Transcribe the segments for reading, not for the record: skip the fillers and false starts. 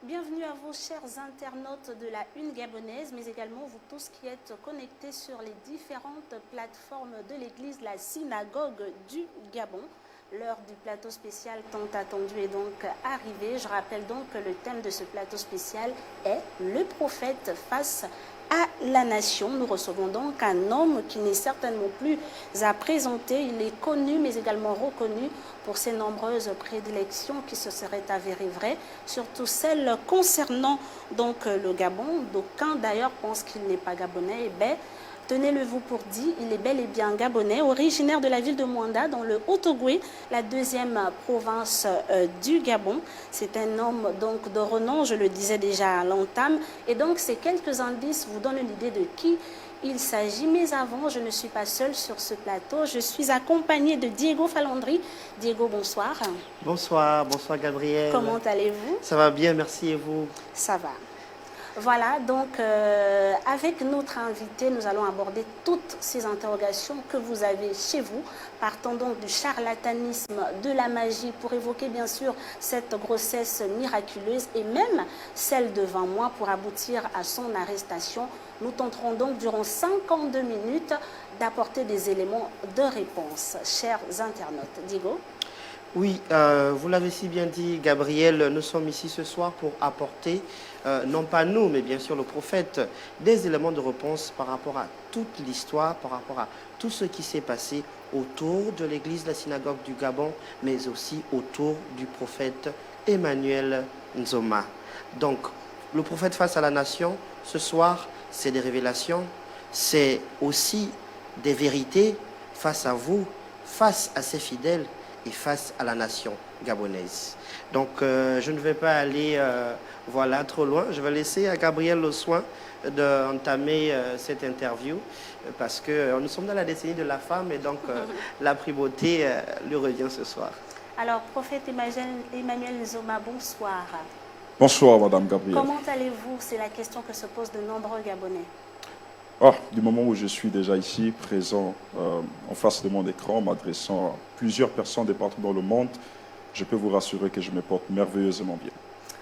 Bienvenue à vous, chers internautes de la Une gabonaise, mais également vous tous qui êtes connectés sur les différentes plateformes de l'église, la synagogue du Gabon. L'heure du plateau spécial tant attendu est donc arrivée. Je rappelle donc que le thème de ce plateau spécial est le prophète face à la nation. Nous recevons donc un homme qui n'est certainement plus à présenter. Il est connu mais également reconnu pour ses nombreuses prédilections qui se seraient avérées vraies, surtout celles concernant donc le Gabon. D'aucuns d'ailleurs pensent qu'il n'est pas gabonais. Eh bien, tenez-le-vous pour dit, il est bel et bien gabonais, originaire de la ville de Mwanda, dans le Haut-Ogooué, la deuxième province du Gabon. C'est un homme donc de renom, je le disais déjà à l'entame, et donc ces quelques indices vous donnent une idée de qui il s'agit. Mais avant, je ne suis pas seule sur ce plateau, je suis accompagnée de Diego Falandri. Diego, bonsoir. Bonsoir, bonsoir Gabriel. Comment allez-vous? Ça va bien, merci, et vous? Ça va. Voilà, donc avec notre invité, nous allons aborder toutes ces interrogations que vous avez chez vous, partant donc du charlatanisme, de la magie, pour évoquer bien sûr cette grossesse miraculeuse et même celle de 20 mois pour aboutir à son arrestation. Nous tenterons donc durant 52 minutes d'apporter des éléments de réponse. Chers internautes, Diego? Oui, vous l'avez si bien dit, Gabriel, nous sommes ici ce soir pour apporter, non pas nous, mais bien sûr le prophète, des éléments de réponse par rapport à toute l'histoire, par rapport à tout ce qui s'est passé autour de l'église de la synagogue du Gabon, mais aussi autour du prophète Emmanuel Nzoma. Donc, le prophète face à la nation, ce soir, c'est des révélations, c'est aussi des vérités face à vous, face à ses fidèles, et face à la nation gabonaise. Donc, je ne vais pas aller voilà, trop loin. Je vais laisser à Gabriel le soin d'entamer cette interview parce que nous sommes dans la décennie de la femme et donc la primauté lui revient ce soir. Alors, prophète Emmanuel Nzoma, bonsoir. Bonsoir, Madame Gabriel. Comment allez-vous? C'est la question que se posent de nombreux Gabonais. Du moment où je suis déjà ici, présent en face de mon écran, m'adressant à plusieurs personnes de partout dans le monde, je peux vous rassurer que je me porte merveilleusement bien.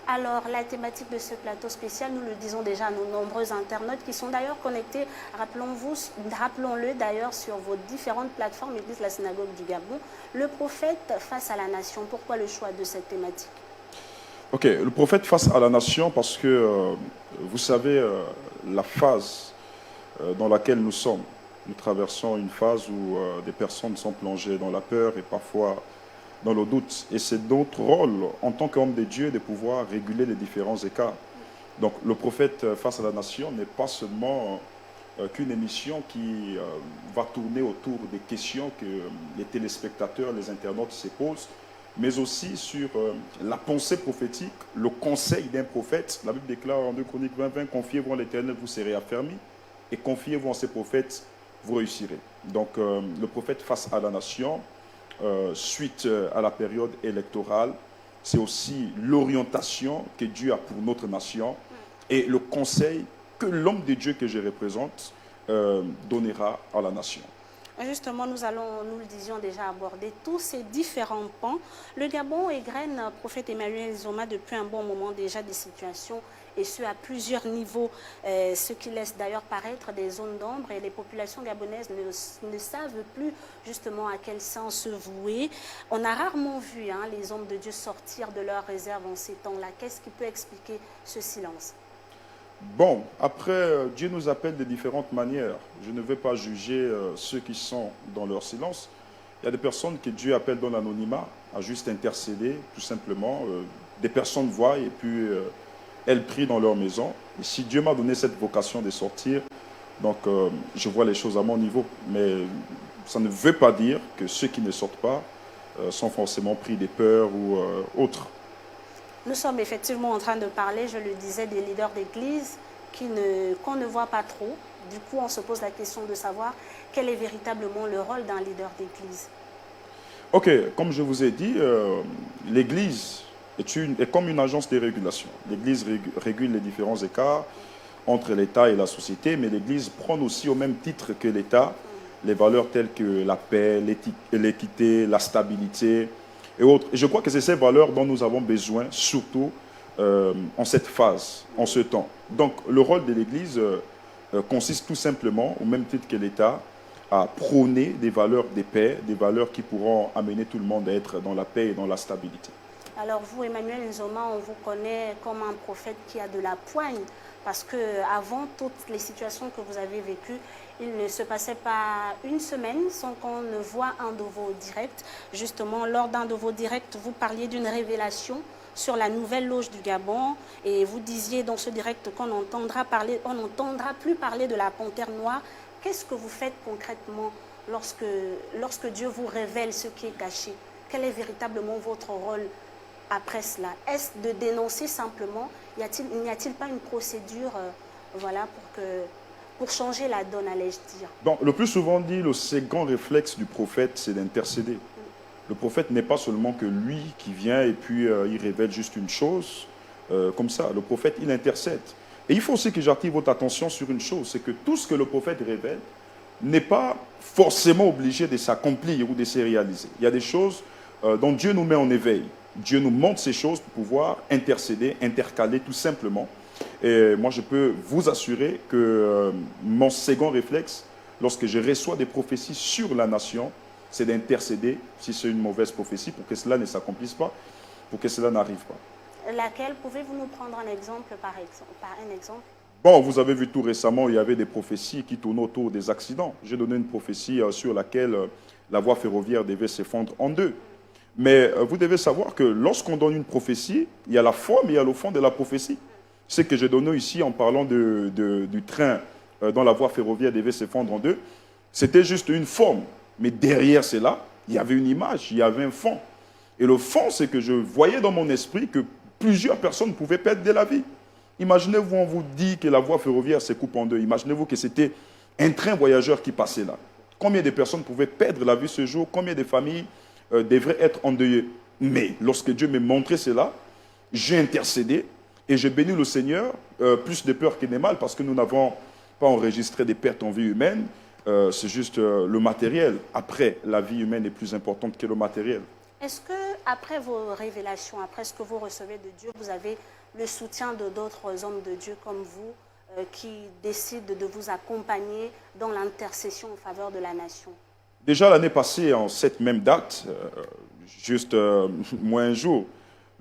Alors, la thématique de ce plateau spécial, nous le disons déjà à nos nombreux internautes qui sont d'ailleurs connectés, rappelons-le d'ailleurs sur vos différentes plateformes, l'église la synagogue du Gabon, le prophète face à la nation. Pourquoi le choix de cette thématique? Ok, le prophète face à la nation parce que, vous savez, la phase dans laquelle nous sommes. Nous traversons une phase où des personnes sont plongées dans la peur et parfois dans le doute. Et c'est notre rôle en tant qu'homme de Dieu de pouvoir réguler les différents écarts. Donc le prophète face à la nation n'est pas seulement qu'une émission qui va tourner autour des questions que les téléspectateurs, les internautes se posent, mais aussi sur la pensée prophétique, le conseil d'un prophète. La Bible déclare en 2 Chroniques 20, confiez-vous en l'Éternel, vous serez affermis. Et confiez-vous en ces prophètes, vous réussirez. Donc le prophète face à la nation, suite à la période électorale, c'est aussi l'orientation que Dieu a pour notre nation et le conseil que l'homme de Dieu que je représente donnera à la nation. Justement, nous allons, nous le disions déjà, aborder tous ces différents pans. Le Gabon égrène prophète Emmanuel Nzoma depuis un bon moment déjà des situations, et ce à plusieurs niveaux, ce qui laisse d'ailleurs paraître des zones d'ombre, et les populations gabonaises ne savent plus justement à quel sens se vouer. On a rarement vu les hommes de Dieu sortir de leur réserve en ces temps-là. Qu'est-ce qui peut expliquer ce silence? Bon, après, Dieu nous appelle de différentes manières. Je ne vais pas juger ceux qui sont dans leur silence. Il y a des personnes que Dieu appelle dans l'anonymat, à juste intercéder, tout simplement. Des personnes voient et puis elles prient dans leur maison. Et si Dieu m'a donné cette vocation de sortir, donc je vois les choses à mon niveau. Mais ça ne veut pas dire que ceux qui ne sortent pas sont forcément pris des peurs ou autres. Nous sommes effectivement en train de parler, je le disais, des leaders d'église qu'on ne voit pas trop. Du coup, on se pose la question de savoir quel est véritablement le rôle d'un leader d'église. Ok, comme je vous ai dit, l'église est comme une agence de régulation. L'église régule les différents écarts entre l'État et la société, mais l'église prend aussi au même titre que l'État les valeurs telles que la paix, l'équité, la stabilité et autres. Et je crois que c'est ces valeurs dont nous avons besoin, surtout en cette phase, en ce temps. Donc, le rôle de l'Église consiste tout simplement, au même titre que l'État, à prôner des valeurs de paix, des valeurs qui pourront amener tout le monde à être dans la paix et dans la stabilité. Alors vous, Emmanuel Nzoma, on vous connaît comme un prophète qui a de la poigne, parce qu'avant toutes les situations que vous avez vécues, il ne se passait pas une semaine sans qu'on ne voit un de vos directs. Justement, lors d'un de vos directs, vous parliez d'une révélation sur la nouvelle loge du Gabon, et vous disiez dans ce direct qu'on n'entendra plus parler de la panthère noire. Qu'est-ce que vous faites concrètement lorsque Dieu vous révèle ce qui est caché? Quel est véritablement votre rôle après cela? Est-ce de dénoncer simplement? N'y a-t-il pas une procédure voilà, pour changer la donne, allais-je dire? Donc, le plus souvent dit, le second réflexe du prophète, c'est d'intercéder. Le prophète n'est pas seulement que lui qui vient et puis il révèle juste une chose, comme ça. Le prophète, il intercède. Et il faut aussi que j'attire votre attention sur une chose, c'est que tout ce que le prophète révèle n'est pas forcément obligé de s'accomplir ou de se réaliser. Il y a des choses dont Dieu nous met en éveil. Dieu nous montre ces choses pour pouvoir intercéder, intercaler tout simplement. Et moi, je peux vous assurer que mon second réflexe, lorsque je reçois des prophéties sur la nation, c'est d'intercéder si c'est une mauvaise prophétie pour que cela ne s'accomplisse pas, pour que cela n'arrive pas. Laquelle? Pouvez-vous nous prendre un exemple par un exemple? Bon, vous avez vu tout récemment, il y avait des prophéties qui tournaient autour des accidents. J'ai donné une prophétie sur laquelle la voie ferroviaire devait s'effondrer en deux. Mais vous devez savoir que lorsqu'on donne une prophétie, il y a la forme et il y a le fond de la prophétie. Ce que j'ai donné ici en parlant du train dont la voie ferroviaire devait s'effondrer en deux, c'était juste une forme. Mais derrière cela, il y avait une image, il y avait un fond. Et le fond, c'est que je voyais dans mon esprit que plusieurs personnes pouvaient perdre de la vie. Imaginez-vous, on vous dit que la voie ferroviaire se coupe en deux. Imaginez-vous que c'était un train voyageur qui passait là. Combien de personnes pouvaient perdre la vie ce jour? Combien de familles devraient être endeuillées? Mais lorsque Dieu m'a montré cela, j'ai intercédé et j'ai béni le Seigneur, plus de peur que de mal, parce que nous n'avons pas enregistré des pertes en vie humaine. C'est juste le matériel. Après, la vie humaine est plus importante que le matériel. Est-ce que après vos révélations, après ce que vous recevez de Dieu, vous avez le soutien de d'autres hommes de Dieu comme vous qui décident de vous accompagner dans l'intercession en faveur de la nation? Déjà l'année passée, en cette même date, juste moins un jour,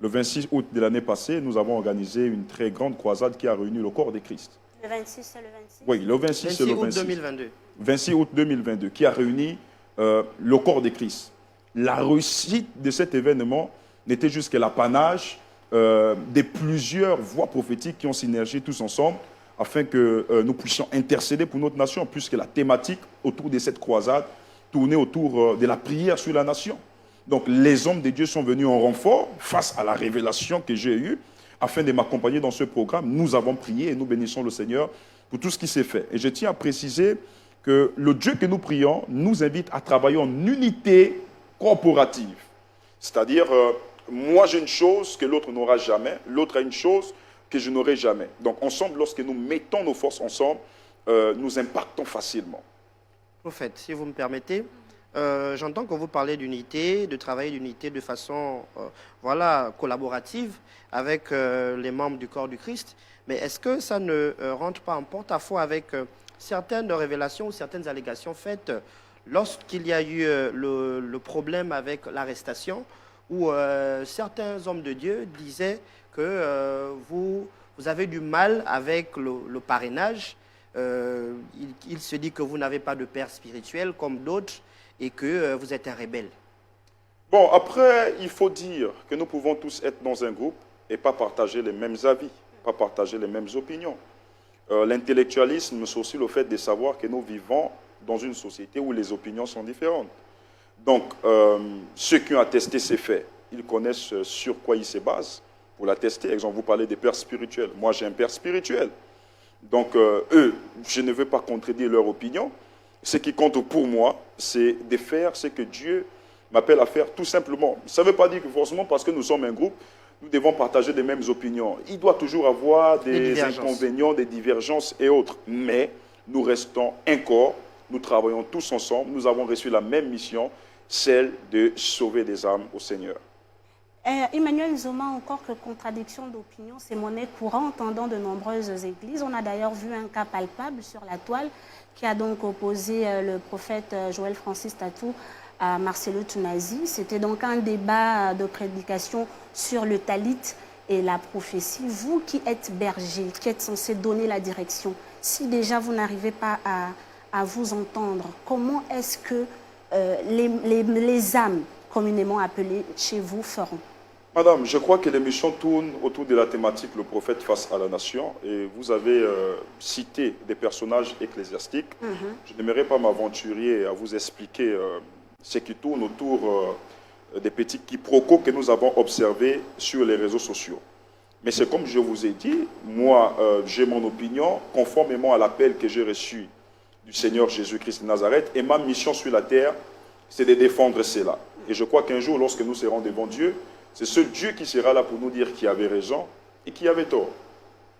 le 26 août de l'année passée, nous avons organisé une très grande croisade qui a réuni le corps de Christ. Le 26, c'est le 26? Oui, le 26, c'est le 26. août 2022. 26 août 2022, qui a réuni le corps de Christ. La réussite de cet événement n'était juste que l'apanage de plusieurs voix prophétiques qui ont synergié tous ensemble afin que nous puissions intercéder pour notre nation, puisque la thématique autour de cette croisade tournait autour de la prière sur la nation. Donc les hommes de Dieu sont venus en renfort face à la révélation que j'ai eue afin de m'accompagner dans ce programme. Nous avons prié et nous bénissons le Seigneur pour tout ce qui s'est fait. Et je tiens à préciser que le Dieu que nous prions nous invite à travailler en unité corporative. C'est-à-dire, moi j'ai une chose que l'autre n'aura jamais, l'autre a une chose que je n'aurai jamais. Donc ensemble, lorsque nous mettons nos forces ensemble, nous impactons facilement. Prophète, si vous me permettez, j'entends que vous parlez d'unité, de travailler d'unité de façon collaborative avec les membres du corps du Christ. Mais est-ce que ça ne rentre pas en porte-à-faux avec certaines révélations ou certaines allégations faites lorsqu'il y a eu le problème avec l'arrestation, où certains hommes de Dieu disaient que vous avez du mal avec le parrainage. Il se dit que vous n'avez pas de père spirituel comme d'autres et que vous êtes un rebelle. Bon, après, il faut dire que nous pouvons tous être dans un groupe et pas partager les mêmes avis, pas partager les mêmes opinions. L'intellectualisme, c'est aussi le fait de savoir que nous vivons dans une société où les opinions sont différentes. Donc, ceux qui ont attesté ces faits, ils connaissent sur quoi ils se basent pour l'attester. Exemple, vous parlez des pères spirituels. Moi, j'ai un père spirituel. Donc, eux, je ne veux pas contredire leur opinion. Ce qui compte pour moi, c'est de faire ce que Dieu m'appelle à faire, tout simplement. Ça ne veut pas dire que forcément, parce que nous sommes un groupe, nous devons partager les mêmes opinions. Il doit toujours avoir des inconvénients, des divergences et autres. Mais nous restons un corps, nous travaillons tous ensemble, nous avons reçu la même mission, celle de sauver des âmes au Seigneur. Emmanuel Nzoma, encore que contradiction d'opinion, c'est monnaie courante dans de nombreuses églises. On a d'ailleurs vu un cas palpable sur la toile qui a donc opposé le prophète Joël Francis Tatou à Marcelo Tunazi. C'était donc un débat de prédication sur le talit et la prophétie. Vous qui êtes berger, qui êtes censé donner la direction, si déjà vous n'arrivez pas à vous entendre, comment est-ce que les âmes communément appelées chez vous feront? Madame, je crois que l'émission tourne autour de la thématique le prophète face à la nation et vous avez cité des personnages ecclésiastiques. Je n'aimerais pas m'aventurer à vous expliquer ce qui tourne autour des petits quiproquos que nous avons observés sur les réseaux sociaux. Mais c'est comme je vous ai dit, moi j'ai mon opinion conformément à l'appel que j'ai reçu du Seigneur Jésus-Christ de Nazareth et ma mission sur la terre, c'est de défendre cela. Et je crois qu'un jour, lorsque nous serons devant Dieu, c'est ce Dieu qui sera là pour nous dire qui avait raison et qui avait tort.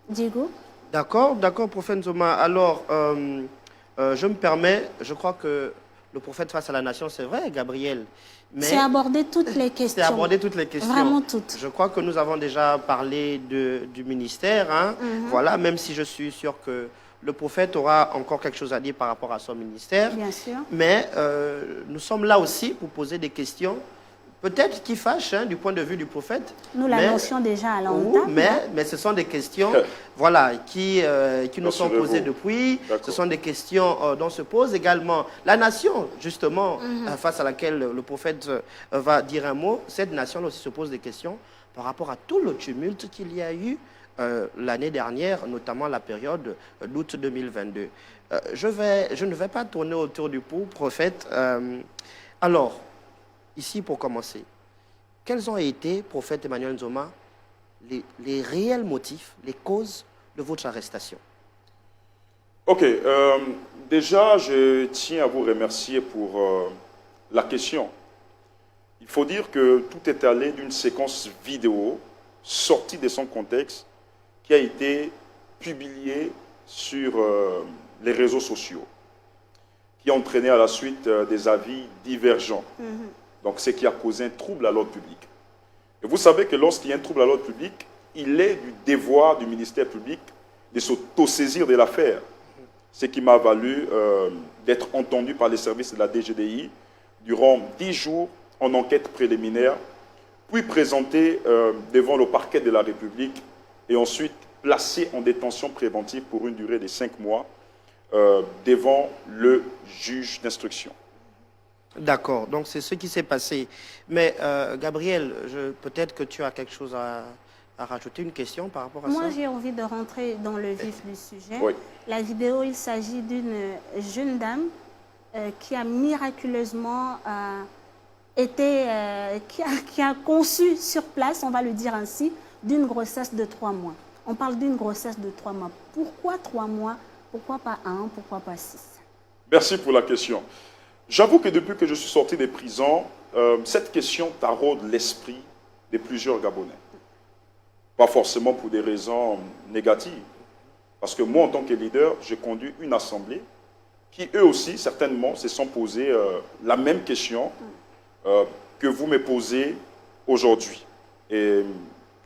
Diego? D'accord, prophète Nzoma. Alors, je me permets, je crois que le prophète face à la nation, c'est vrai, Gabriel. C'est aborder toutes les questions. C'est aborder toutes les questions. Vraiment toutes. Je crois que nous avons déjà parlé du ministère. Hein. Voilà, même si je suis sûr que le prophète aura encore quelque chose à dire par rapport à son ministère. Bien sûr. Mais nous sommes là aussi pour poser des questions, peut-être qui fâchent hein, du point de vue du prophète. Nous l'annoncions déjà à l'entame. Mais ce sont des questions voilà, qui nous sont posées depuis. Ce sont des questions dont se pose également la nation, justement, face à laquelle le prophète va dire un mot. Cette nation aussi se pose des questions par rapport à tout le tumulte qu'il y a eu l'année dernière, notamment la période d'août 2022. Je ne vais pas tourner autour du pot, prophète. Alors, ici pour commencer, quels ont été, prophète Emmanuel Nzoma, les réels motifs, les causes de votre arrestation? Ok, déjà je tiens à vous remercier pour la question. Il faut dire que tout est allé d'une séquence vidéo sortie de son contexte qui a été publiée sur les réseaux sociaux, qui a entraîné à la suite des avis divergents. Donc, ce qui a causé un trouble à l'ordre public. Et vous savez que lorsqu'il y a un trouble à l'ordre public, il est du devoir du ministère public de s'autosaisir de l'affaire. Ce qui m'a valu d'être entendu par les services de la DGDI durant 10 jours en enquête préliminaire, puis présenté devant le parquet de la République et ensuite placé en détention préventive pour une durée de 5 mois devant le juge d'instruction. D'accord, donc c'est ce qui s'est passé. Mais Gabriel, peut-être que tu as quelque chose à rajouter, une question par rapport à ça? Moi, j'ai envie de rentrer dans le vif du sujet. Oui. La vidéo, il s'agit d'une jeune dame qui a miraculeusement qui a conçu sur place, on va le dire ainsi, d'une grossesse de 3 mois. On parle d'une grossesse de 3 mois. Pourquoi 3 mois? Pourquoi pas 1? Pourquoi pas 6? Merci pour la question. J'avoue que depuis que je suis sorti des prisons, cette question taraude l'esprit de plusieurs Gabonais. Pas forcément pour des raisons négatives. Parce que moi, en tant que leader, j'ai conduit une assemblée qui, eux aussi, certainement, se sont posés la même question que vous me posez aujourd'hui. Et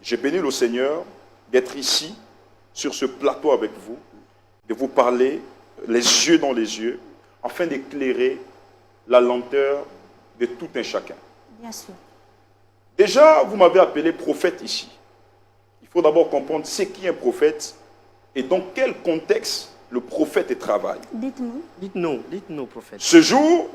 j'ai béni le Seigneur d'être ici, sur ce plateau avec vous, de vous parler les yeux dans les yeux, afin d'éclairer la lenteur de tout un chacun. Bien sûr. Déjà, vous m'avez appelé prophète ici. Il faut d'abord comprendre ce qu'est un prophète et dans quel contexte le prophète travaille. Dites-nous. Dites-nous, prophète. Ce jour,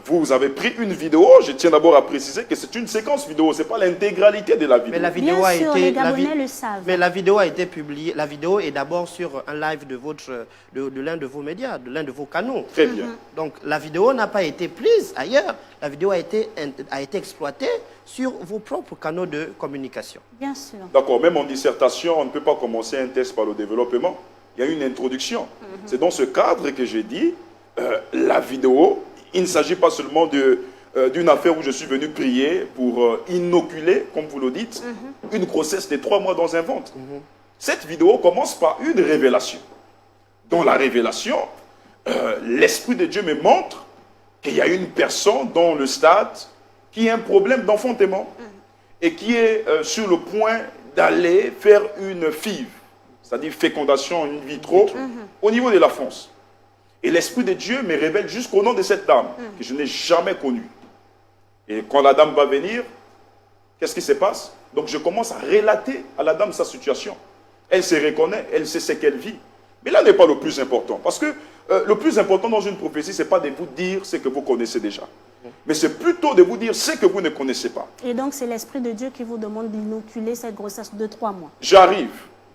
vous avez pris une vidéo. Je tiens d'abord à préciser que c'est une séquence vidéo. Ce n'est pas l'intégralité de la vidéo. Mais la vidéo Bien a sûr, été, les Gabonais le savent. Mais la vidéo a été publiée. La vidéo est d'abord sur un live de l'un de vos médias, de l'un de vos canaux. Très bien. Donc la vidéo n'a pas été prise ailleurs. La vidéo a été exploitée sur vos propres canaux de communication. Bien sûr. D'accord. Même en dissertation, on ne peut pas commencer un test par le développement. Il y a une introduction. C'est dans ce cadre que j'ai dit la vidéo. Il ne s'agit pas seulement d'une affaire où je suis venu prier pour inoculer, comme vous le dites, une grossesse de 3 mois dans un ventre. Cette vidéo commence par une révélation. Dans la révélation, l'Esprit de Dieu me montre qu'il y a une personne dans le stade qui a un problème d'enfantement. et qui est sur le point d'aller faire une FIV, c'est-à-dire fécondation in vitro, au niveau de la France. Et l'Esprit de Dieu me révèle jusqu'au nom de cette dame, que je n'ai jamais connue. Et quand la dame va venir, qu'est-ce qui se passe? Donc je commence à relater à la dame sa situation. Elle se reconnaît, elle sait ce qu'elle vit. Mais là n'est pas le plus important. Parce que le plus important dans une prophétie, ce n'est pas de vous dire ce que vous connaissez déjà. Mais c'est plutôt de vous dire ce que vous ne connaissez pas. Et donc c'est l'Esprit de Dieu qui vous demande d'inoculer cette grossesse de 3 mois. J'arrive,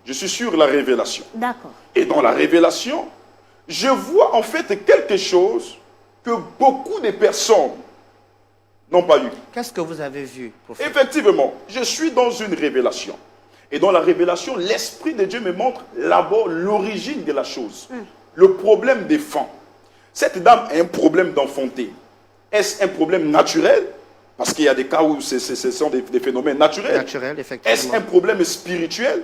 je suis sur la révélation. D'accord. Et dans la révélation, je vois en fait quelque chose que beaucoup de personnes n'ont pas eu. Qu'est-ce que vous avez vu, prophète? Effectivement, je suis dans une révélation. Et dans la révélation, l'Esprit de Dieu me montre d'abord l'origine de la chose. Le problème des femmes. Cette dame a un problème d'enfanter. Est-ce un problème naturel? Parce qu'il y a des cas où ce sont des phénomènes naturels. Naturel, effectivement. Est-ce un problème spirituel?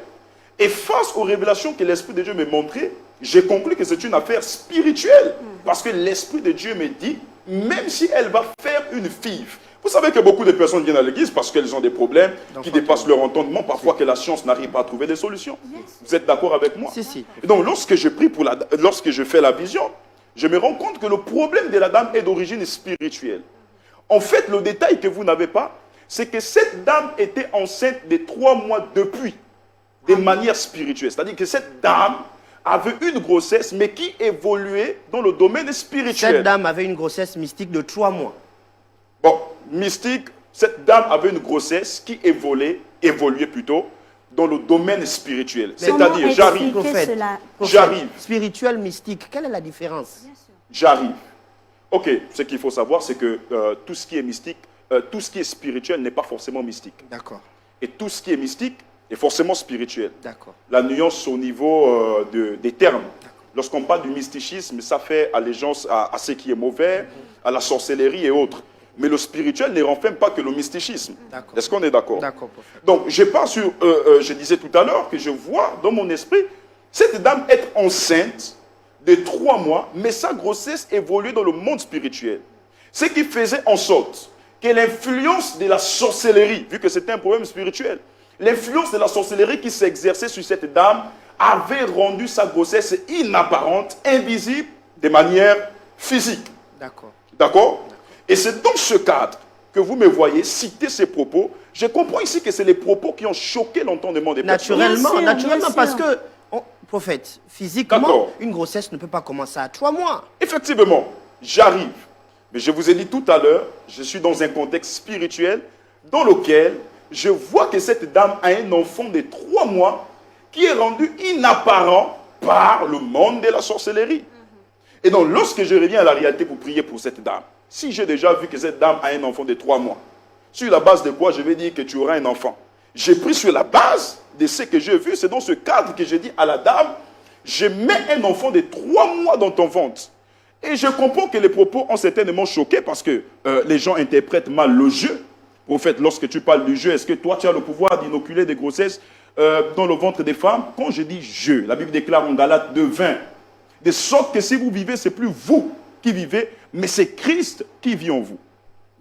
Et face aux révélations que l'Esprit de Dieu m'a montrées, j'ai conclu que c'est une affaire spirituelle. Parce que l'Esprit de Dieu me dit, même si elle va faire une FIV, vous savez que beaucoup de personnes viennent à l'église parce qu'elles ont des problèmes qui dépassent leur entendement, parfois que la science n'arrive pas à trouver des solutions. Vous êtes d'accord avec moi? Si, si. Et donc, lorsque je prie lorsque je fais la vision, je me rends compte que le problème de la dame est d'origine spirituelle. En fait, le détail que vous n'avez pas, c'est que cette dame était enceinte de 3 mois depuis, de manière spirituelle. C'est-à-dire que cette dame avait une grossesse, mais qui évoluait dans le domaine spirituel. Cette dame avait une grossesse mystique de 3 mois. Bon, mystique, cette dame avait une grossesse qui évoluait plutôt dans le domaine spirituel. C'est-à-dire, j'arrive, Prophète, j'arrive, spirituel, mystique, quelle est la différence? j'arrive. Ok, ce qu'il faut savoir, c'est que tout ce qui est mystique, tout ce qui est spirituel n'est pas forcément mystique. D'accord, Et tout ce qui est mystique est forcément spirituel. d'accord. La nuance au niveau des termes. Lorsqu'on parle du mysticisme, ça fait allégeance à ce qui est mauvais, à la sorcellerie et autres. Mais le spirituel ne renferme pas que le mysticisme. Est-ce qu'on est d'accord? D'accord, prophète. Donc, je pars sur, je disais tout à l'heure que je vois dans mon esprit cette dame être enceinte de 3 mois, mais sa grossesse évoluait dans le monde spirituel. Ce qui faisait en sorte que l'influence de la sorcellerie, vu que c'était un problème spirituel, l'influence de la sorcellerie qui s'exerçait sur cette dame avait rendu sa grossesse inapparente, invisible, de manière physique. D'accord. D'accord? Et c'est dans ce cadre que vous me voyez citer ces propos. Je comprends ici que c'est les propos qui ont choqué l'entendement des personnes. Naturellement, Bien sûr. parce que, prophète, physiquement, D'accord. une grossesse ne peut pas commencer à 3 mois. Effectivement, j'arrive. Mais je vous ai dit tout à l'heure, je suis dans un contexte spirituel dans lequel je vois que cette dame a un enfant de 3 mois qui est rendu inapparent par le monde de la sorcellerie. Et donc, lorsque je reviens à la réalité pour prier pour cette dame, si j'ai déjà vu que cette dame a un enfant de 3 mois, sur la base de quoi je vais dire que tu auras un enfant? J'ai pris sur la base de ce que j'ai vu, c'est dans ce cadre que j'ai dit à la dame, je mets un enfant de 3 mois dans ton ventre. Et je comprends que les propos ont certainement choqué parce que les gens interprètent mal le jeu. En fait, lorsque tu parles du jeu, est-ce que toi tu as le pouvoir d'inoculer des grossesses dans le ventre des femmes? Quand je dis jeu, la Bible déclare en Galates 2:20, de sorte que si vous vivez, ce n'est plus vous qui vivez, mais c'est Christ qui vit en vous.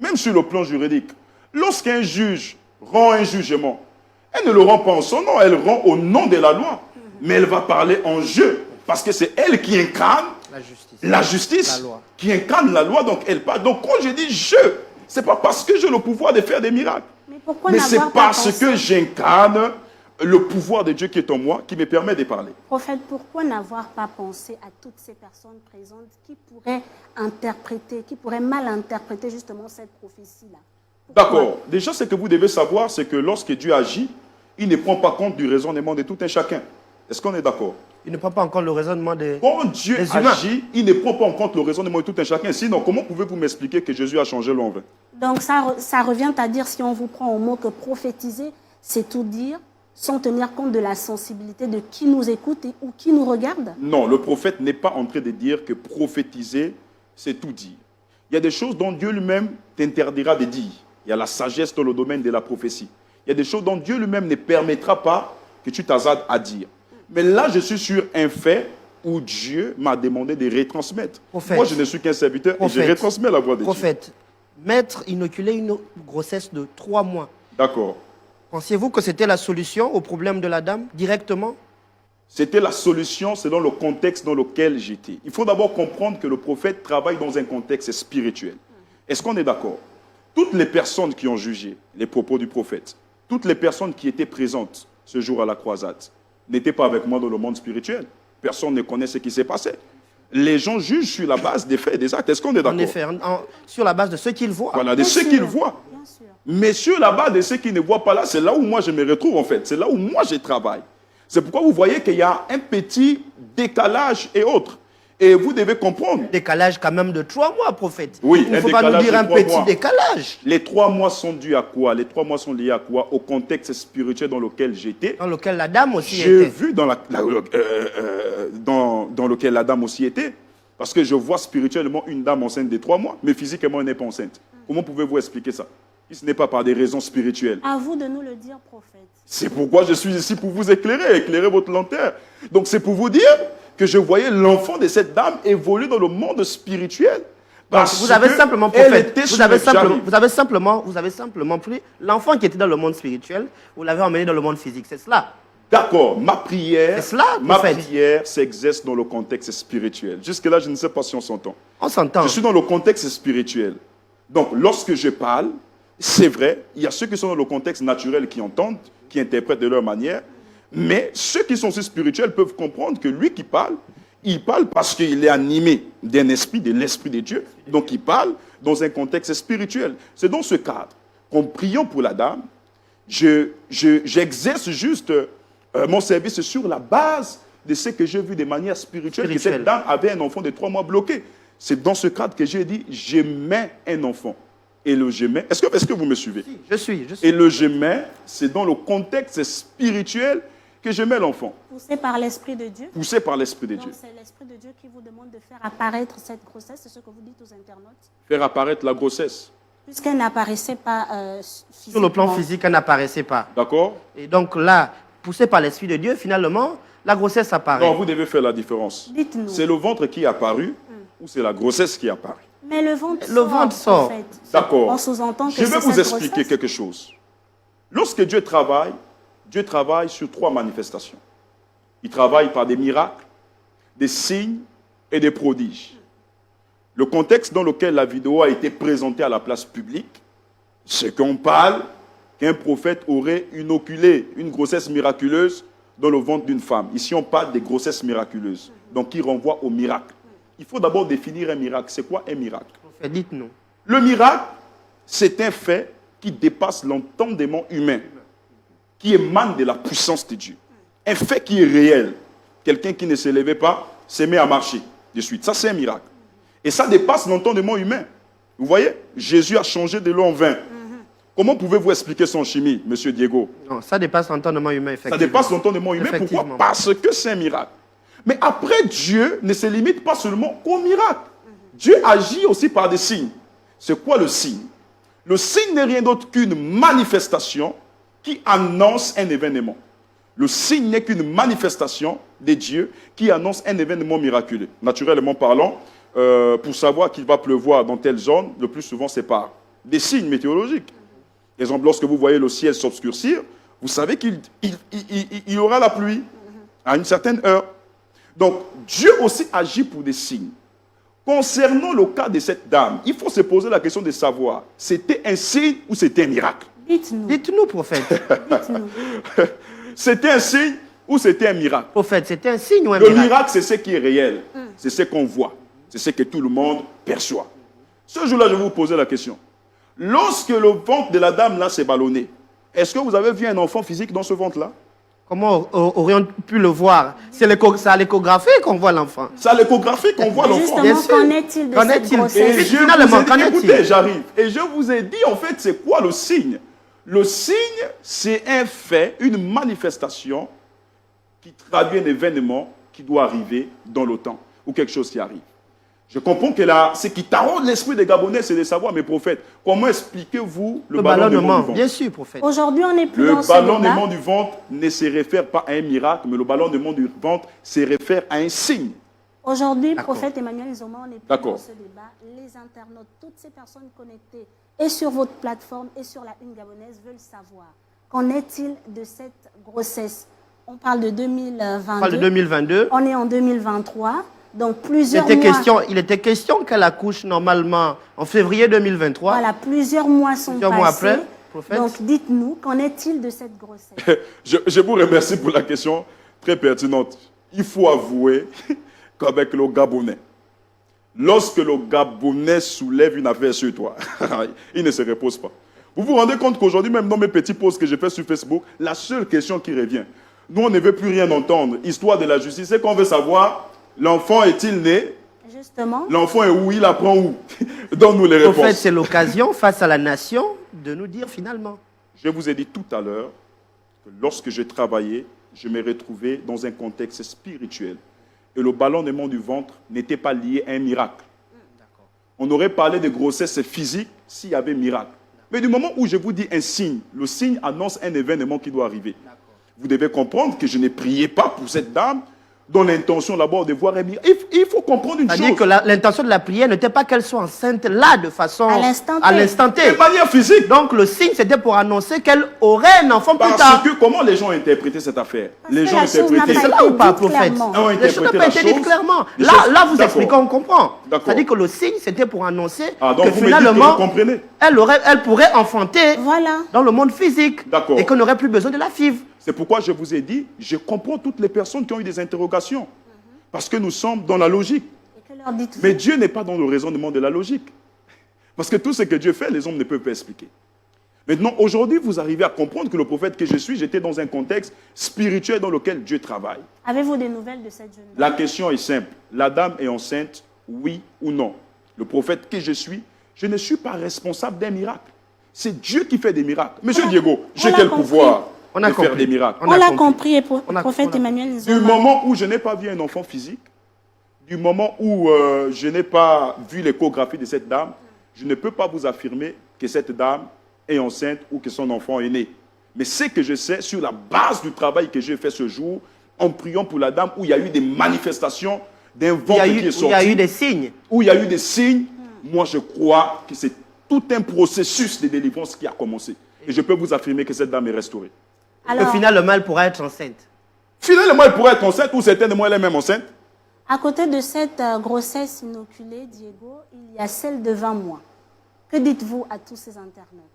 Même sur le plan juridique, lorsqu'un juge rend un jugement, elle ne le rend pas en son nom, elle rend au nom de la loi. Mais elle va parler en jeu, parce que c'est elle qui incarne la justice, La loi. qui incarne la loi, donc elle parle. Donc quand je dis je, ce n'est pas parce que j'ai le pouvoir de faire des miracles, Mais pourquoi mais c'est n'avoir pas parce pensé, que j'incarne le pouvoir de Dieu qui est en moi, qui me permet de parler. prophète, pourquoi n'avoir pas pensé à toutes ces personnes présentes qui pourraient interpréter, qui pourraient mal interpréter justement cette prophétie-là? D'accord. Déjà, ce que vous devez savoir, c'est que lorsque Dieu agit, il ne prend pas compte du raisonnement de tout un chacun. Est-ce qu'on est d'accord? Il ne prend pas encore le raisonnement des... Quand Dieu Les humains. agit, il ne prend pas en compte le raisonnement de tout un chacun. Sinon, comment pouvez-vous m'expliquer que Jésus a changé l'eau en vin? Donc ça revient à dire, si on vous prend au mot, que prophétiser, c'est tout dire, sans tenir compte de la sensibilité de qui nous écoute ou qui nous regarde? Non, le prophète n'est pas en train de dire que prophétiser, c'est tout dire. Il y a des choses dont Dieu lui-même t'interdira de dire. Il y a la sagesse dans le domaine de la prophétie. Il y a des choses dont Dieu lui-même ne permettra pas que tu t'hasardes à dire. Mais là, je suis sur un fait où Dieu m'a demandé de retransmettre. Prophète. Moi, je ne suis qu'un serviteur et je retransmets la voix de Dieu. Prophète, mettre, inoculer une grossesse de 3 mois. D'accord. Pensiez-vous que c'était la solution au problème de la dame, directement? C'était la solution selon le contexte dans lequel j'étais. Il faut d'abord comprendre que le prophète travaille dans un contexte spirituel. Est-ce qu'on est d'accord? Toutes les personnes qui ont jugé les propos du prophète, toutes les personnes qui étaient présentes ce jour à la croisade, n'étaient pas avec moi dans le monde spirituel. Personne ne connaît ce qui s'est passé. Les gens jugent sur la base des faits et des actes. Est-ce qu'on est d'accord? En effet, sur la base de ce qu'ils voient. Voilà, de ce qu'ils voient. Bien sûr. Mais sur la base de ceux qui ne voient pas là, c'est là où moi je me retrouve en fait. C'est là où moi je travaille. C'est pourquoi vous voyez qu'il y a un petit décalage et autres. Et vous devez comprendre. Décalage quand même de 3 mois, prophète. Oui, Il ne un faut pas nous décalage dire de un 3 petit mois. décalage. Les 3 mois sont dus à quoi? Les 3 mois sont liés à quoi? Au contexte spirituel dans lequel j'étais. Dans lequel la dame aussi J'ai était. vu dans lequel la dame aussi était. Parce que je vois spirituellement une dame enceinte de 3 mois, mais physiquement elle n'est pas enceinte. Comment pouvez-vous expliquer ça? Si ce n'est pas par des raisons spirituelles. À vous de nous le dire, prophète. C'est pourquoi je suis ici pour vous éclairer votre lanterne. Donc c'est pour vous dire que je voyais l'enfant de cette dame évoluer dans le monde spirituel. Parce Vous avez que simplement, elle prophète, était vous sur avez le simplement, jardin. vous avez simplement pris l'enfant qui était dans le monde spirituel, vous l'avez emmené dans le monde physique, c'est cela. D'accord, ma prière, C'est cela, prophète. s'exerce dans le contexte spirituel. Jusque-là, je ne sais pas si on s'entend. On s'entend. Je suis dans le contexte spirituel. Donc, lorsque je parle, c'est vrai, il y a ceux qui sont dans le contexte naturel qui entendent, qui interprètent de leur manière, mais ceux qui sont aussi spirituels peuvent comprendre que lui qui parle, il parle parce qu'il est animé d'un esprit, de l'esprit de Dieu. Donc, il parle dans un contexte spirituel. C'est dans ce cadre qu'en priant pour la dame, j'exerce juste mon service sur la base de ce que j'ai vu de manière spirituelle, que cette dame avait un enfant de 3 mois bloqué. C'est dans ce cadre que j'ai dit, j'aimais un enfant. Et le j'aimais, est-ce que vous me suivez? Si, je suis. Et le j'aimais, c'est dans le contexte spirituel que j'aimais l'enfant. Poussé par l'Esprit de Dieu. Poussé par l'Esprit de Donc Dieu. c'est l'Esprit de Dieu qui vous demande de faire apparaître cette grossesse, c'est ce que vous dites aux internautes. Faire apparaître la grossesse. Puisqu'elle n'apparaissait pas physiquement. Sur le plan physique, elle n'apparaissait pas. D'accord? Et donc là, poussé par l'Esprit de Dieu, finalement, la grossesse apparaît. Non, vous devez faire la différence. Dites-nous. C'est le ventre qui est apparu ou c'est la grossesse qui est apparue? Mais le ventre sort. En fait. D'accord. On sous-entend que Je vais c'est vous cette expliquer grossesse. quelque chose. Lorsque Dieu travaille sur 3 manifestations. Il travaille par des miracles, des signes et des prodiges. Le contexte dans lequel la vidéo a été présentée à la place publique, c'est qu'on parle qu'un prophète aurait inoculé une grossesse miraculeuse dans le ventre d'une femme. Ici, on parle des grossesses miraculeuses, donc qui renvoie au miracle. Il faut d'abord définir un miracle. C'est quoi un miracle? Dites-nous. Le miracle, c'est un fait qui dépasse l'entendement humain, qui émane de la puissance de Dieu. Un fait qui est réel. Quelqu'un qui ne se levait pas se met à marcher de suite. Ça, c'est un miracle. Et ça dépasse l'entendement humain. Vous voyez, Jésus a changé de l'eau en vin. Comment pouvez-vous expliquer son chimie, monsieur Diego? Non, ça dépasse l'entendement humain, effectivement. Ça dépasse l'entendement humain. Pourquoi? Parce que c'est un miracle. Mais après, Dieu ne se limite pas seulement qu'au miracle. Dieu agit aussi par des signes. C'est quoi le signe? Le signe n'est rien d'autre qu'une manifestation qui annonce un événement. Le signe n'est qu'une manifestation de Dieu qui annonce un événement miraculeux. Naturellement parlant, pour savoir qu'il va pleuvoir dans telle zone, le plus souvent c'est par des signes météorologiques. Par exemple, lorsque vous voyez le ciel s'obscurcir, vous savez qu'il y aura la pluie à une certaine heure. Donc, Dieu aussi agit pour des signes. Concernant le cas de cette dame, il faut se poser la question de savoir, c'était un signe ou c'était un miracle? Dites-nous. Dites-nous, prophète. Dites-nous. C'était un signe ou c'était un miracle? Prophète, c'était un signe ou un Le miracle? miracle, c'est ce qui est réel. C'est ce qu'on voit. C'est ce que tout le monde perçoit. Ce jour-là, je vais vous poser la question. Lorsque le ventre de la dame là s'est ballonné, est-ce que vous avez vu un enfant physique dans ce ventre-là? Comment aurions pu le voir? C'est à l'échographie qu'on voit l'enfant. C'est à l'échographie qu'on voit l'enfant. Bien Justement, sûr. qu'en est-il de Qu'en cette est-il? Et grossesse? je Finalement, vous qu'en ai dit, est-il? écoutez, j'arrive. Et je vous ai dit, en fait, c'est quoi le signe? Le signe, c'est un fait, une manifestation qui traduit un événement qui doit arriver dans le temps, ou quelque chose qui arrive. Je comprends que là, ce qui taraude l'esprit des Gabonais, c'est de savoir, mes prophètes, comment expliquez-vous le ballonnement du ventre? Bien sûr, prophète. Aujourd'hui, on n'est plus Le dans ce débat. ballonnement du ventre ne se réfère pas à un miracle, mais le ballonnement du ventre se réfère à un signe. Aujourd'hui, D'accord. prophète Emmanuel Zoma, on n'est plus D'accord. dans ce débat. Les internautes, toutes ces personnes connectées et sur votre plateforme et sur la Une Gabonaise veulent savoir Qu'en est-il de cette grossesse? On parle de 2022. On parle de 2022. On est en 2023. Donc plusieurs Il était question qu'elle accouche normalement en février 2023. Voilà, plusieurs mois sont Plusieurs passés. mois après, prophète. Donc dites-nous, qu'en est-il de cette grossesse? Je vous remercie pour la question très pertinente. Il faut avouer qu'avec le Gabonais, lorsque le Gabonais soulève une affaire sur toi, il ne se repose pas. Vous vous rendez compte qu'aujourd'hui, même dans mes petits posts que j'ai fait sur Facebook, la seule question qui revient, nous on ne veut plus rien entendre, histoire de la justice, c'est qu'on veut savoir, l'enfant est-il né? Justement. L'enfant est où? Il apprend où? Donne-nous les réponses. En fait, c'est l'occasion face à la nation de nous dire finalement. Je vous ai dit tout à l'heure que lorsque j'ai travaillé, je me retrouvais dans un contexte spirituel. Et le ballonnement du ventre n'était pas lié à un miracle. On aurait parlé de grossesse physique s'il y avait miracle. Mais du moment où je vous dis un signe, le signe annonce un événement qui doit arriver. Vous devez comprendre que je n'ai prié pas pour cette dame dont l'intention d'abord de voir un miracle. Il faut comprendre une chose. C'est-à-dire que l'intention de la prière n'était pas qu'elle soit enceinte là de façon à l'instant T. De manière physique. Donc le signe c'était pour annoncer qu'elle aurait un enfant plus tard. Parce que comment les gens ont interprété cette affaire? Les gens ont interprété. C'est là ou pas, prophète? Les choses n'ont pas été dites clairement. Là vous expliquez, on comprend. C'est-à-dire que le signe c'était pour annoncer que finalement elle pourrait enfanter dans le monde physique et qu'on n'aurait plus besoin de la FIV. C'est pourquoi je vous ai dit, je comprends toutes les personnes qui ont eu des interrogations. Parce que nous sommes dans la logique. Mais Dieu n'est pas dans le raisonnement de la logique. Parce que tout ce que Dieu fait, les hommes ne peuvent pas expliquer. Maintenant, aujourd'hui, vous arrivez à comprendre que le prophète que je suis, j'étais dans un contexte spirituel dans lequel Dieu travaille. Avez-vous des nouvelles de cette jeune dame? La question est simple. La dame est enceinte, oui ou non? Le prophète que je suis, je ne suis pas responsable d'un miracle. C'est Dieu qui fait des miracles. Monsieur Diego, j'ai quel pouvoir de faire des miracles? On l'a compris, prophète Emmanuel Nzoma. Du moment où je n'ai pas vu un enfant physique, du moment où je n'ai pas vu l'échographie de cette dame, je ne peux pas vous affirmer que cette dame est enceinte ou que son enfant est né. Mais ce que je sais, sur la base du travail que j'ai fait ce jour, en priant pour la dame, où il y a eu des manifestations d'un ventre qui est sorti, où il y a eu des signes. Où il y a eu des signes, moi je crois que c'est tout un processus de délivrance qui a commencé. Et je peux vous affirmer que cette dame est restaurée. Alors, au final, le mal pourrait être enceinte. Finalement, elle pourrait être enceinte ou certainement elle est même enceinte. À côté de cette grossesse inoculée, Diego, il y a celle de 20 mois. Que dites-vous à tous ces internautes?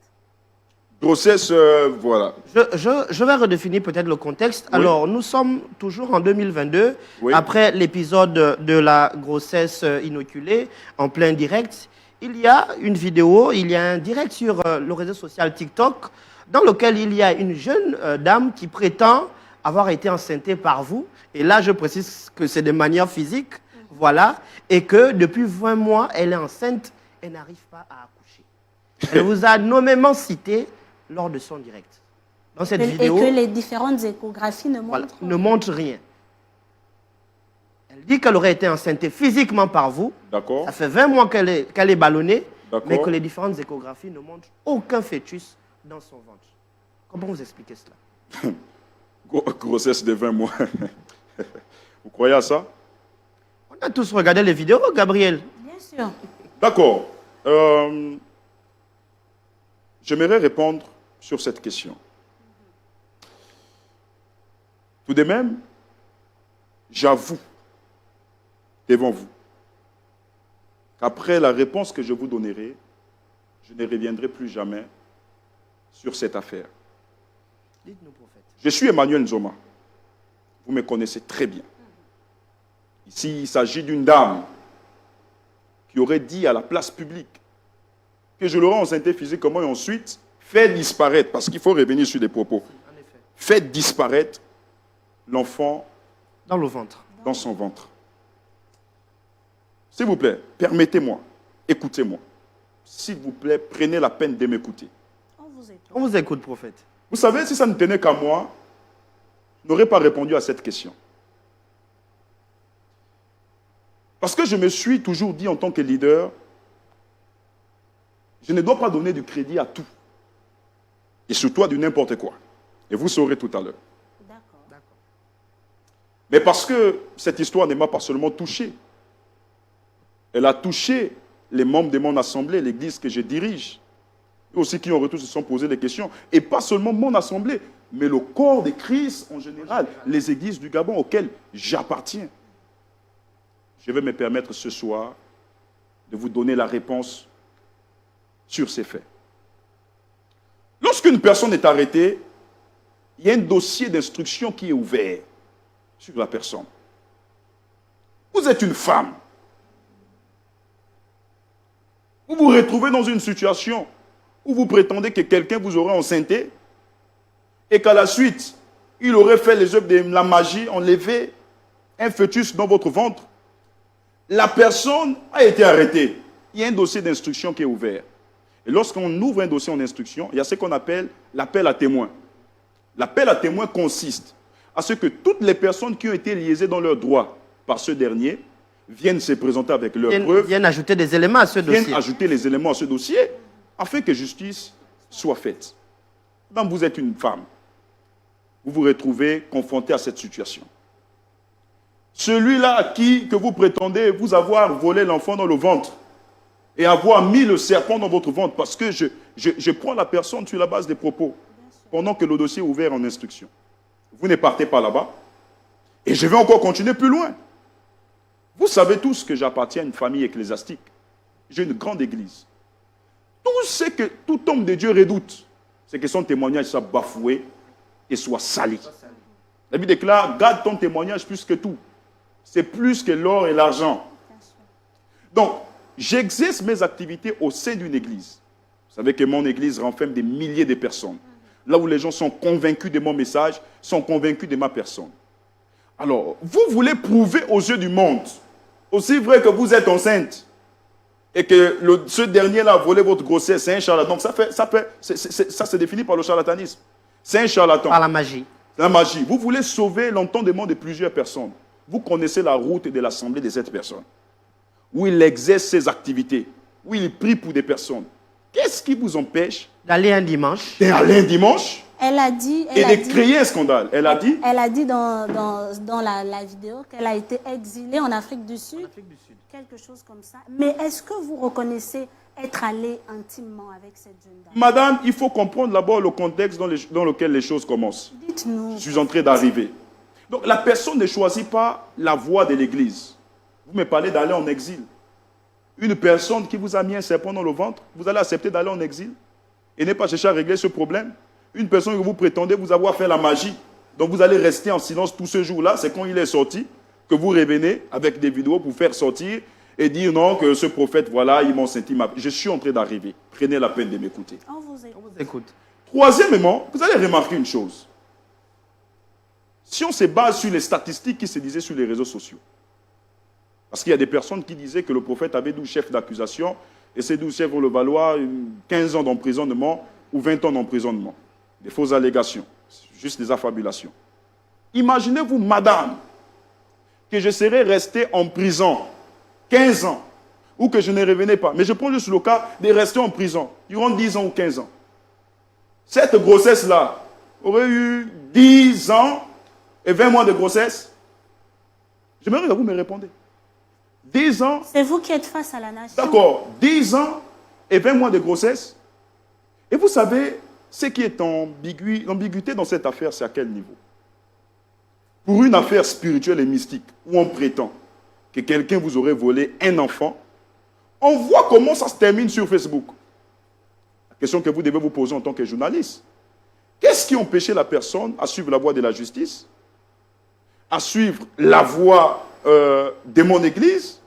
Grossesse, voilà. Je vais redéfinir peut-être le contexte. Oui. Alors, nous sommes toujours en 2022, oui. Après l'épisode de la grossesse inoculée, en plein direct. Il y a une vidéo, il y a un direct sur le réseau social TikTok, dans lequel il y a une jeune dame qui prétend avoir été enceintée par vous. Et là, je précise que c'est de manière physique, voilà, et que depuis 20 mois, elle est enceinte et n'arrive pas à accoucher. Elle vous a nommément cité lors de son direct. Dans cette vidéo, et que les différentes échographies ne montrent rien. Elle dit qu'elle aurait été enceinte physiquement par vous. D'accord. Ça fait 20 mois qu'elle est ballonnée, mais que les différentes échographies ne montrent aucun fœtus dans son ventre. Comment vous expliquez cela? Grossesse de 20 mois. Vous croyez à ça? On a tous regardé les vidéos, Gabriel. Bien sûr. D'accord. J'aimerais répondre sur cette question. Tout de même, j'avoue devant vous qu'après la réponse que je vous donnerai, je ne reviendrai plus jamais sur cette affaire. Dites-nous, prophète. Je suis Emmanuel Nzoma. Vous me connaissez très bien. Ici, il s'agit d'une dame qui aurait dit à la place publique que je l'aurais enceinte physiquement et ensuite fait disparaître, parce qu'il faut revenir sur les propos, fait disparaître l'enfant dans le ventre, dans son ventre. S'il vous plaît, permettez-moi, écoutez-moi. S'il vous plaît, prenez la peine de m'écouter. On vous écoute, prophète. Vous savez, si ça ne tenait qu'à moi, je n'aurais pas répondu à cette question. Parce que je me suis toujours dit en tant que leader, je ne dois pas donner du crédit à tout. Et surtout à du n'importe quoi. Et vous saurez tout à l'heure. D'accord. Mais parce que cette histoire ne m'a pas seulement touché. Elle a touché les membres de mon assemblée, l'église que je dirige. et aussi qui en retour se sont posés des questions. Et pas seulement mon assemblée, mais le corps de Christ en général, les églises du Gabon auxquelles j'appartiens. Je vais me permettre ce soir de vous donner la réponse sur ces faits. Lorsqu'une personne est arrêtée, il y a un dossier d'instruction qui est ouvert sur la personne. Vous êtes une femme. Vous vous retrouvez dans une situation où vous prétendez que quelqu'un vous aurait enceinté et qu'à la suite, il aurait fait les œuvres de la magie, enlevé un fœtus dans votre ventre. La personne a été arrêtée. Il y a un dossier d'instruction qui est ouvert. Et lorsqu'on ouvre un dossier en instruction, il y a ce qu'on appelle l'appel à témoins. L'appel à témoins consiste à ce que toutes les personnes qui ont été liésées dans leurs droits par ce dernier viennent se présenter avec leurs preuves. Viennent ajouter des éléments à ce dossier. Viennent ajouter les éléments à ce dossier afin que justice soit faite. Donc vous êtes une femme. Vous vous retrouvez confronté à cette situation. Celui-là que vous prétendez vous avoir volé l'enfant dans le ventre et avoir mis le serpent dans votre ventre, parce que je prends la personne sur la base des propos pendant que le dossier est ouvert en instruction. Vous ne partez pas là-bas et je vais encore continuer plus loin. Vous savez tous que j'appartiens à une famille ecclésiastique. J'ai une grande église. Tout ce que tout homme de Dieu redoute, c'est que son témoignage soit bafoué et soit sali. La Bible déclare, garde ton témoignage plus que tout. C'est plus que l'or et l'argent. Donc, j'exerce mes activités au sein d'une église. Vous savez que mon église renferme des milliers de personnes. Là où les gens sont convaincus de mon message, sont convaincus de ma personne. Alors, vous voulez prouver aux yeux du monde, aussi vrai que vous êtes enceinte, et que ce dernier-là a volé votre grossesse, c'est un charlatan. Donc, ça se définit par le charlatanisme. C'est un charlatan. Par la magie. La magie. Vous voulez sauver l'entendement de plusieurs personnes. Vous connaissez la route de l'assemblée de cette personne, où il exerce ses activités, où il prie pour des personnes. Qu'est-ce qui vous empêche d'aller un dimanche? D'aller un dimanche. Elle a dit... de créer un scandale. Elle a dit dans la vidéo qu'elle a été exilée en Afrique du Sud. Quelque chose comme ça. Mais est-ce que vous reconnaissez être allé intimement avec cette jeune dame? Madame, il faut comprendre d'abord le contexte dans lequel les choses commencent. Dites-nous. Je suis en train d'arriver. Donc la personne ne choisit pas la voie de l'église. Vous me parlez d'aller en exil. Une personne qui vous a mis un serpent dans le ventre, vous allez accepter d'aller en exil et ne pas chercher à régler ce problème. Une personne que vous prétendez vous avoir fait la magie, donc vous allez rester en silence tout ce jour-là, c'est quand il est sorti que vous revenez avec des vidéos pour faire sortir et dire non, que ce prophète, voilà, il m'a senti ma... Je suis en train d'arriver. Prenez la peine de m'écouter. On vous écoute. Troisièmement, vous allez remarquer une chose. Si on se base sur les statistiques qui se disaient sur les réseaux sociaux, parce qu'il y a des personnes qui disaient que le prophète avait 12 chefs d'accusation et ces 12 chefs vont le valoir 15 ans d'emprisonnement ou 20 ans d'emprisonnement. Des fausses allégations, juste des affabulations. Imaginez-vous, madame, que je serais resté en prison 15 ans ou que je ne revenais pas. Mais je prends juste le cas de rester en prison durant 10 ans ou 15 ans. Cette grossesse-là aurait eu 10 ans et 20 mois de grossesse. J'aimerais que vous me répondez. 10 ans. C'est vous qui êtes face à la nation. D'accord. 10 ans et 20 mois de grossesse. Et vous savez, ce qui est l'ambiguïté dans cette affaire, c'est à quel niveau? Pour une affaire spirituelle et mystique, où on prétend que quelqu'un vous aurait volé un enfant, on voit comment ça se termine sur Facebook. La question que vous devez vous poser en tant que journaliste. Qu'est-ce qui empêchait la personne à suivre la voie de la justice, à suivre la voie de mon église,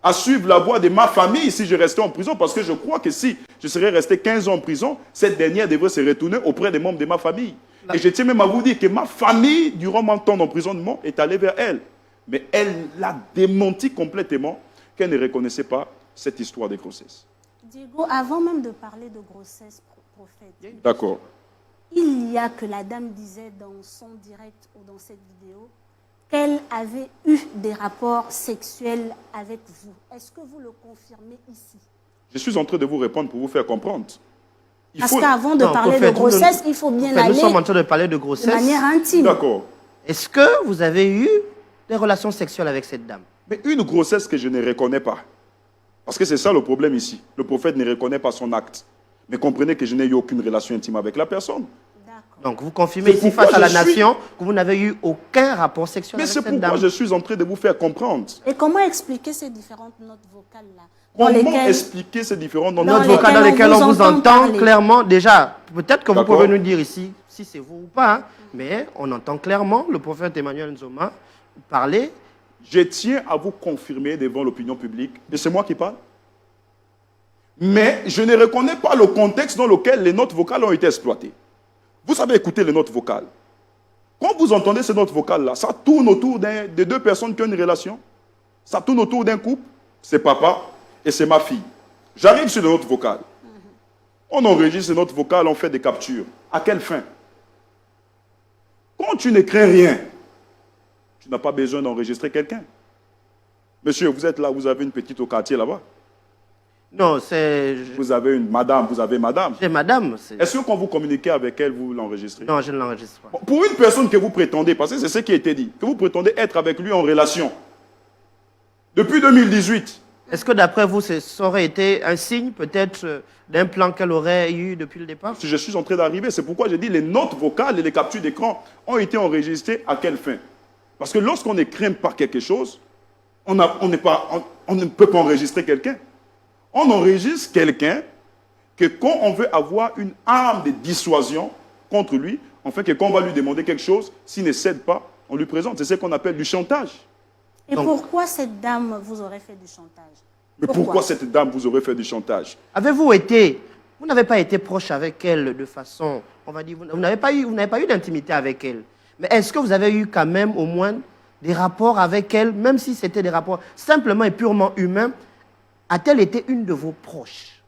à suivre la voie de ma famille si je restais en prison? Parce que je crois que si je serais resté 15 ans en prison, cette dernière devrait se retourner auprès des membres de ma famille. Et je tiens même à vous dire que ma famille, durant mon temps d'emprisonnement, est allée vers elle. Mais elle l'a démenti complètement qu'elle ne reconnaissait pas cette histoire de grossesse. Diego, avant même de parler de grossesse, prophète, d'accord. Il y a que la dame disait dans son direct ou dans cette vidéo qu'elle avait eu des rapports sexuels avec vous. Est-ce que vous le confirmez ici? Je suis en train de vous répondre pour vous faire comprendre. Parce qu'avant de parler de grossesse, il faut bien aller nous sommes en train de parler de grossesse de manière intime. D'accord. Est-ce que vous avez eu des relations sexuelles avec cette dame? Mais une grossesse que je ne reconnais pas. Parce que c'est ça le problème ici. Le prophète ne reconnaît pas son acte. Mais comprenez que je n'ai eu aucune relation intime avec la personne. D'accord. Donc, vous confirmez C'est ici pourquoi face à la je suis- nation que vous n'avez eu aucun rapport sexuel Mais avec c'est cette pourquoi dame. je suis en train de vous faire comprendre. Et comment expliquer ces différentes notes vocales-là Comment expliquer ces différentes notes Dans Notes lesquelles vocales dans on lesquelles vous on vous entend entend parler. clairement, déjà, peut-être que vous D'accord. pouvez nous dire ici si c'est vous ou pas, hein, mais on entend clairement le prophète Emmanuel Nzoma parler. Je tiens à vous confirmer devant l'opinion publique, et c'est moi qui parle. Mais je ne reconnais pas le contexte dans lequel les notes vocales ont été exploitées. Vous savez écouter les notes vocales. Quand vous entendez ces notes vocales-là, ça tourne autour de deux personnes qui ont une relation. Ça tourne autour d'un couple. C'est papa et c'est ma fille. J'arrive sur les notes vocales. On enregistre ces notes vocales, on fait des captures. À quelle fin? Quand tu ne crains rien, tu n'as pas besoin d'enregistrer quelqu'un. Monsieur, vous êtes là, vous avez une petite au quartier là-bas. Non, c'est. Vous avez une madame, vous avez madame. C'est madame. Est-ce que quand vous communiquez avec elle, vous l'enregistrez? Non, je ne l'enregistre pas. Bon, pour une personne que vous prétendez, parce que c'est ce qui a été dit, que vous prétendez être avec lui en relation, depuis 2018, Est-ce que d'après vous, ça aurait été un signe peut-être d'un plan qu'elle aurait eu depuis le départ? si je suis en train d'arriver, c'est pourquoi j'ai dit les notes vocales et les captures d'écran ont été enregistrées à quelle fin? Parce que lorsqu'on est craint par quelque chose, on ne peut pas enregistrer quelqu'un. On enregistre quelqu'un que quand on veut avoir une arme de dissuasion contre lui, enfin que quand on va lui demander quelque chose, s'il ne cède pas, on lui présente. C'est ce qu'on appelle du chantage. Et Donc- pourquoi cette dame vous aurait fait du chantage? Mais pourquoi cette dame vous aurait fait du chantage? Avez-vous été. Vous n'avez pas été proche avec elle de façon. On va dire. Vous n'avez pas eu d'intimité avec elle. Mais est-ce que vous avez eu quand même au moins des rapports avec elle, même si c'était des rapports simplement et purement humains? A-t-elle été une de vos proches?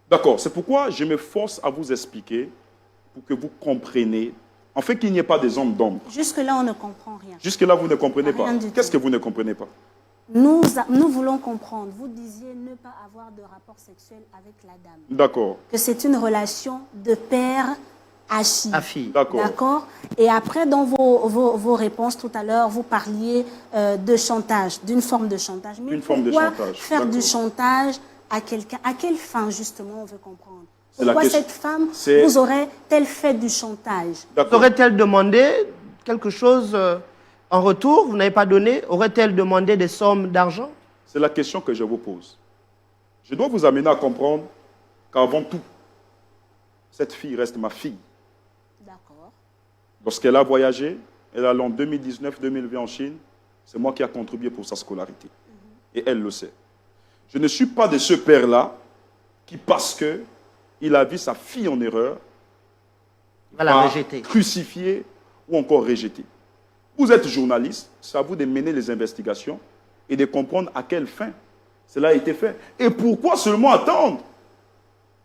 D'accord, c'est pourquoi je me force à vous expliquer pour que vous compreniez, en fait qu'il n'y ait pas des hommes d'ombre. Jusque-là, on ne comprend rien. Jusque-là, vous ne comprenez pas. Rien du Qu'est-ce tout. que vous ne comprenez pas? Nous voulons comprendre. Vous disiez ne pas avoir de rapport sexuel avec la dame. D'accord, Que c'est une relation de père à fille. À fille. d'accord. D'accord. Et après, dans vos réponses tout à l'heure, vous parliez de chantage, d'une forme de chantage. Mais Une forme de pourquoi chantage, faire du d'accord. chantage à quelqu'un? À quelle fin, justement, on veut comprendre? C'est la Pourquoi question- cette femme c'est- vous aurait-elle fait du chantage? D'accord. Aurait-elle demandé quelque chose en retour? Vous n'avez pas donné? Aurait-elle demandé des sommes d'argent? C'est la question que je vous pose. Je dois vous amener à comprendre qu'avant tout, cette fille reste ma fille. D'accord. Lorsqu'elle a voyagé, elle est allée en 2019-2020 en Chine, c'est moi qui ai contribué pour sa scolarité. Et elle le sait. Je ne suis pas de ce père-là qui, parce qu'il a vu sa fille en erreur, Il va la va rejeter. crucifier ou encore rejeter. Vous êtes journaliste, c'est à vous de mener les investigations et de comprendre à quelle fin cela a été fait. Et pourquoi seulement attendre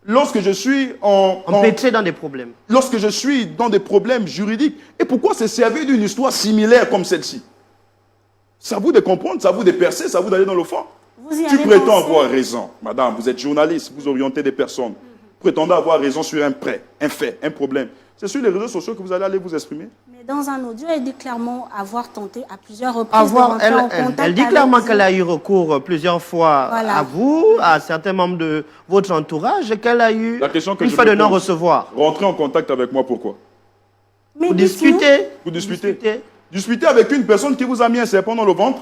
lorsque je suis Empêtré dans des problèmes. lorsque je suis dans des problèmes juridiques. Et pourquoi se servir d'une histoire similaire comme celle-ci? C'est à vous de comprendre, c'est à vous de percer, c'est à vous d'aller dans le fond. Vous y Tu avez prétends pensé? avoir raison. Madame, vous êtes journaliste, vous orientez des personnes. Prétendez avoir raison sur un prêt, un fait, un problème. C'est sur les réseaux sociaux que vous allez aller vous exprimer. Mais dans un audio, elle dit clairement avoir tenté à plusieurs reprises de rentrer en contact Elle dit avec clairement vous. qu'elle a eu recours plusieurs fois Voilà. à vous, à certains membres de votre entourage, et qu'elle a eu La question que une je fois me de pose, non-recevoir. rentrez en contact avec moi, pourquoi? Mais Vous dites-nous, discutez. Vous discutez. Discutez avec une personne qui vous a mis un serpent dans le ventre.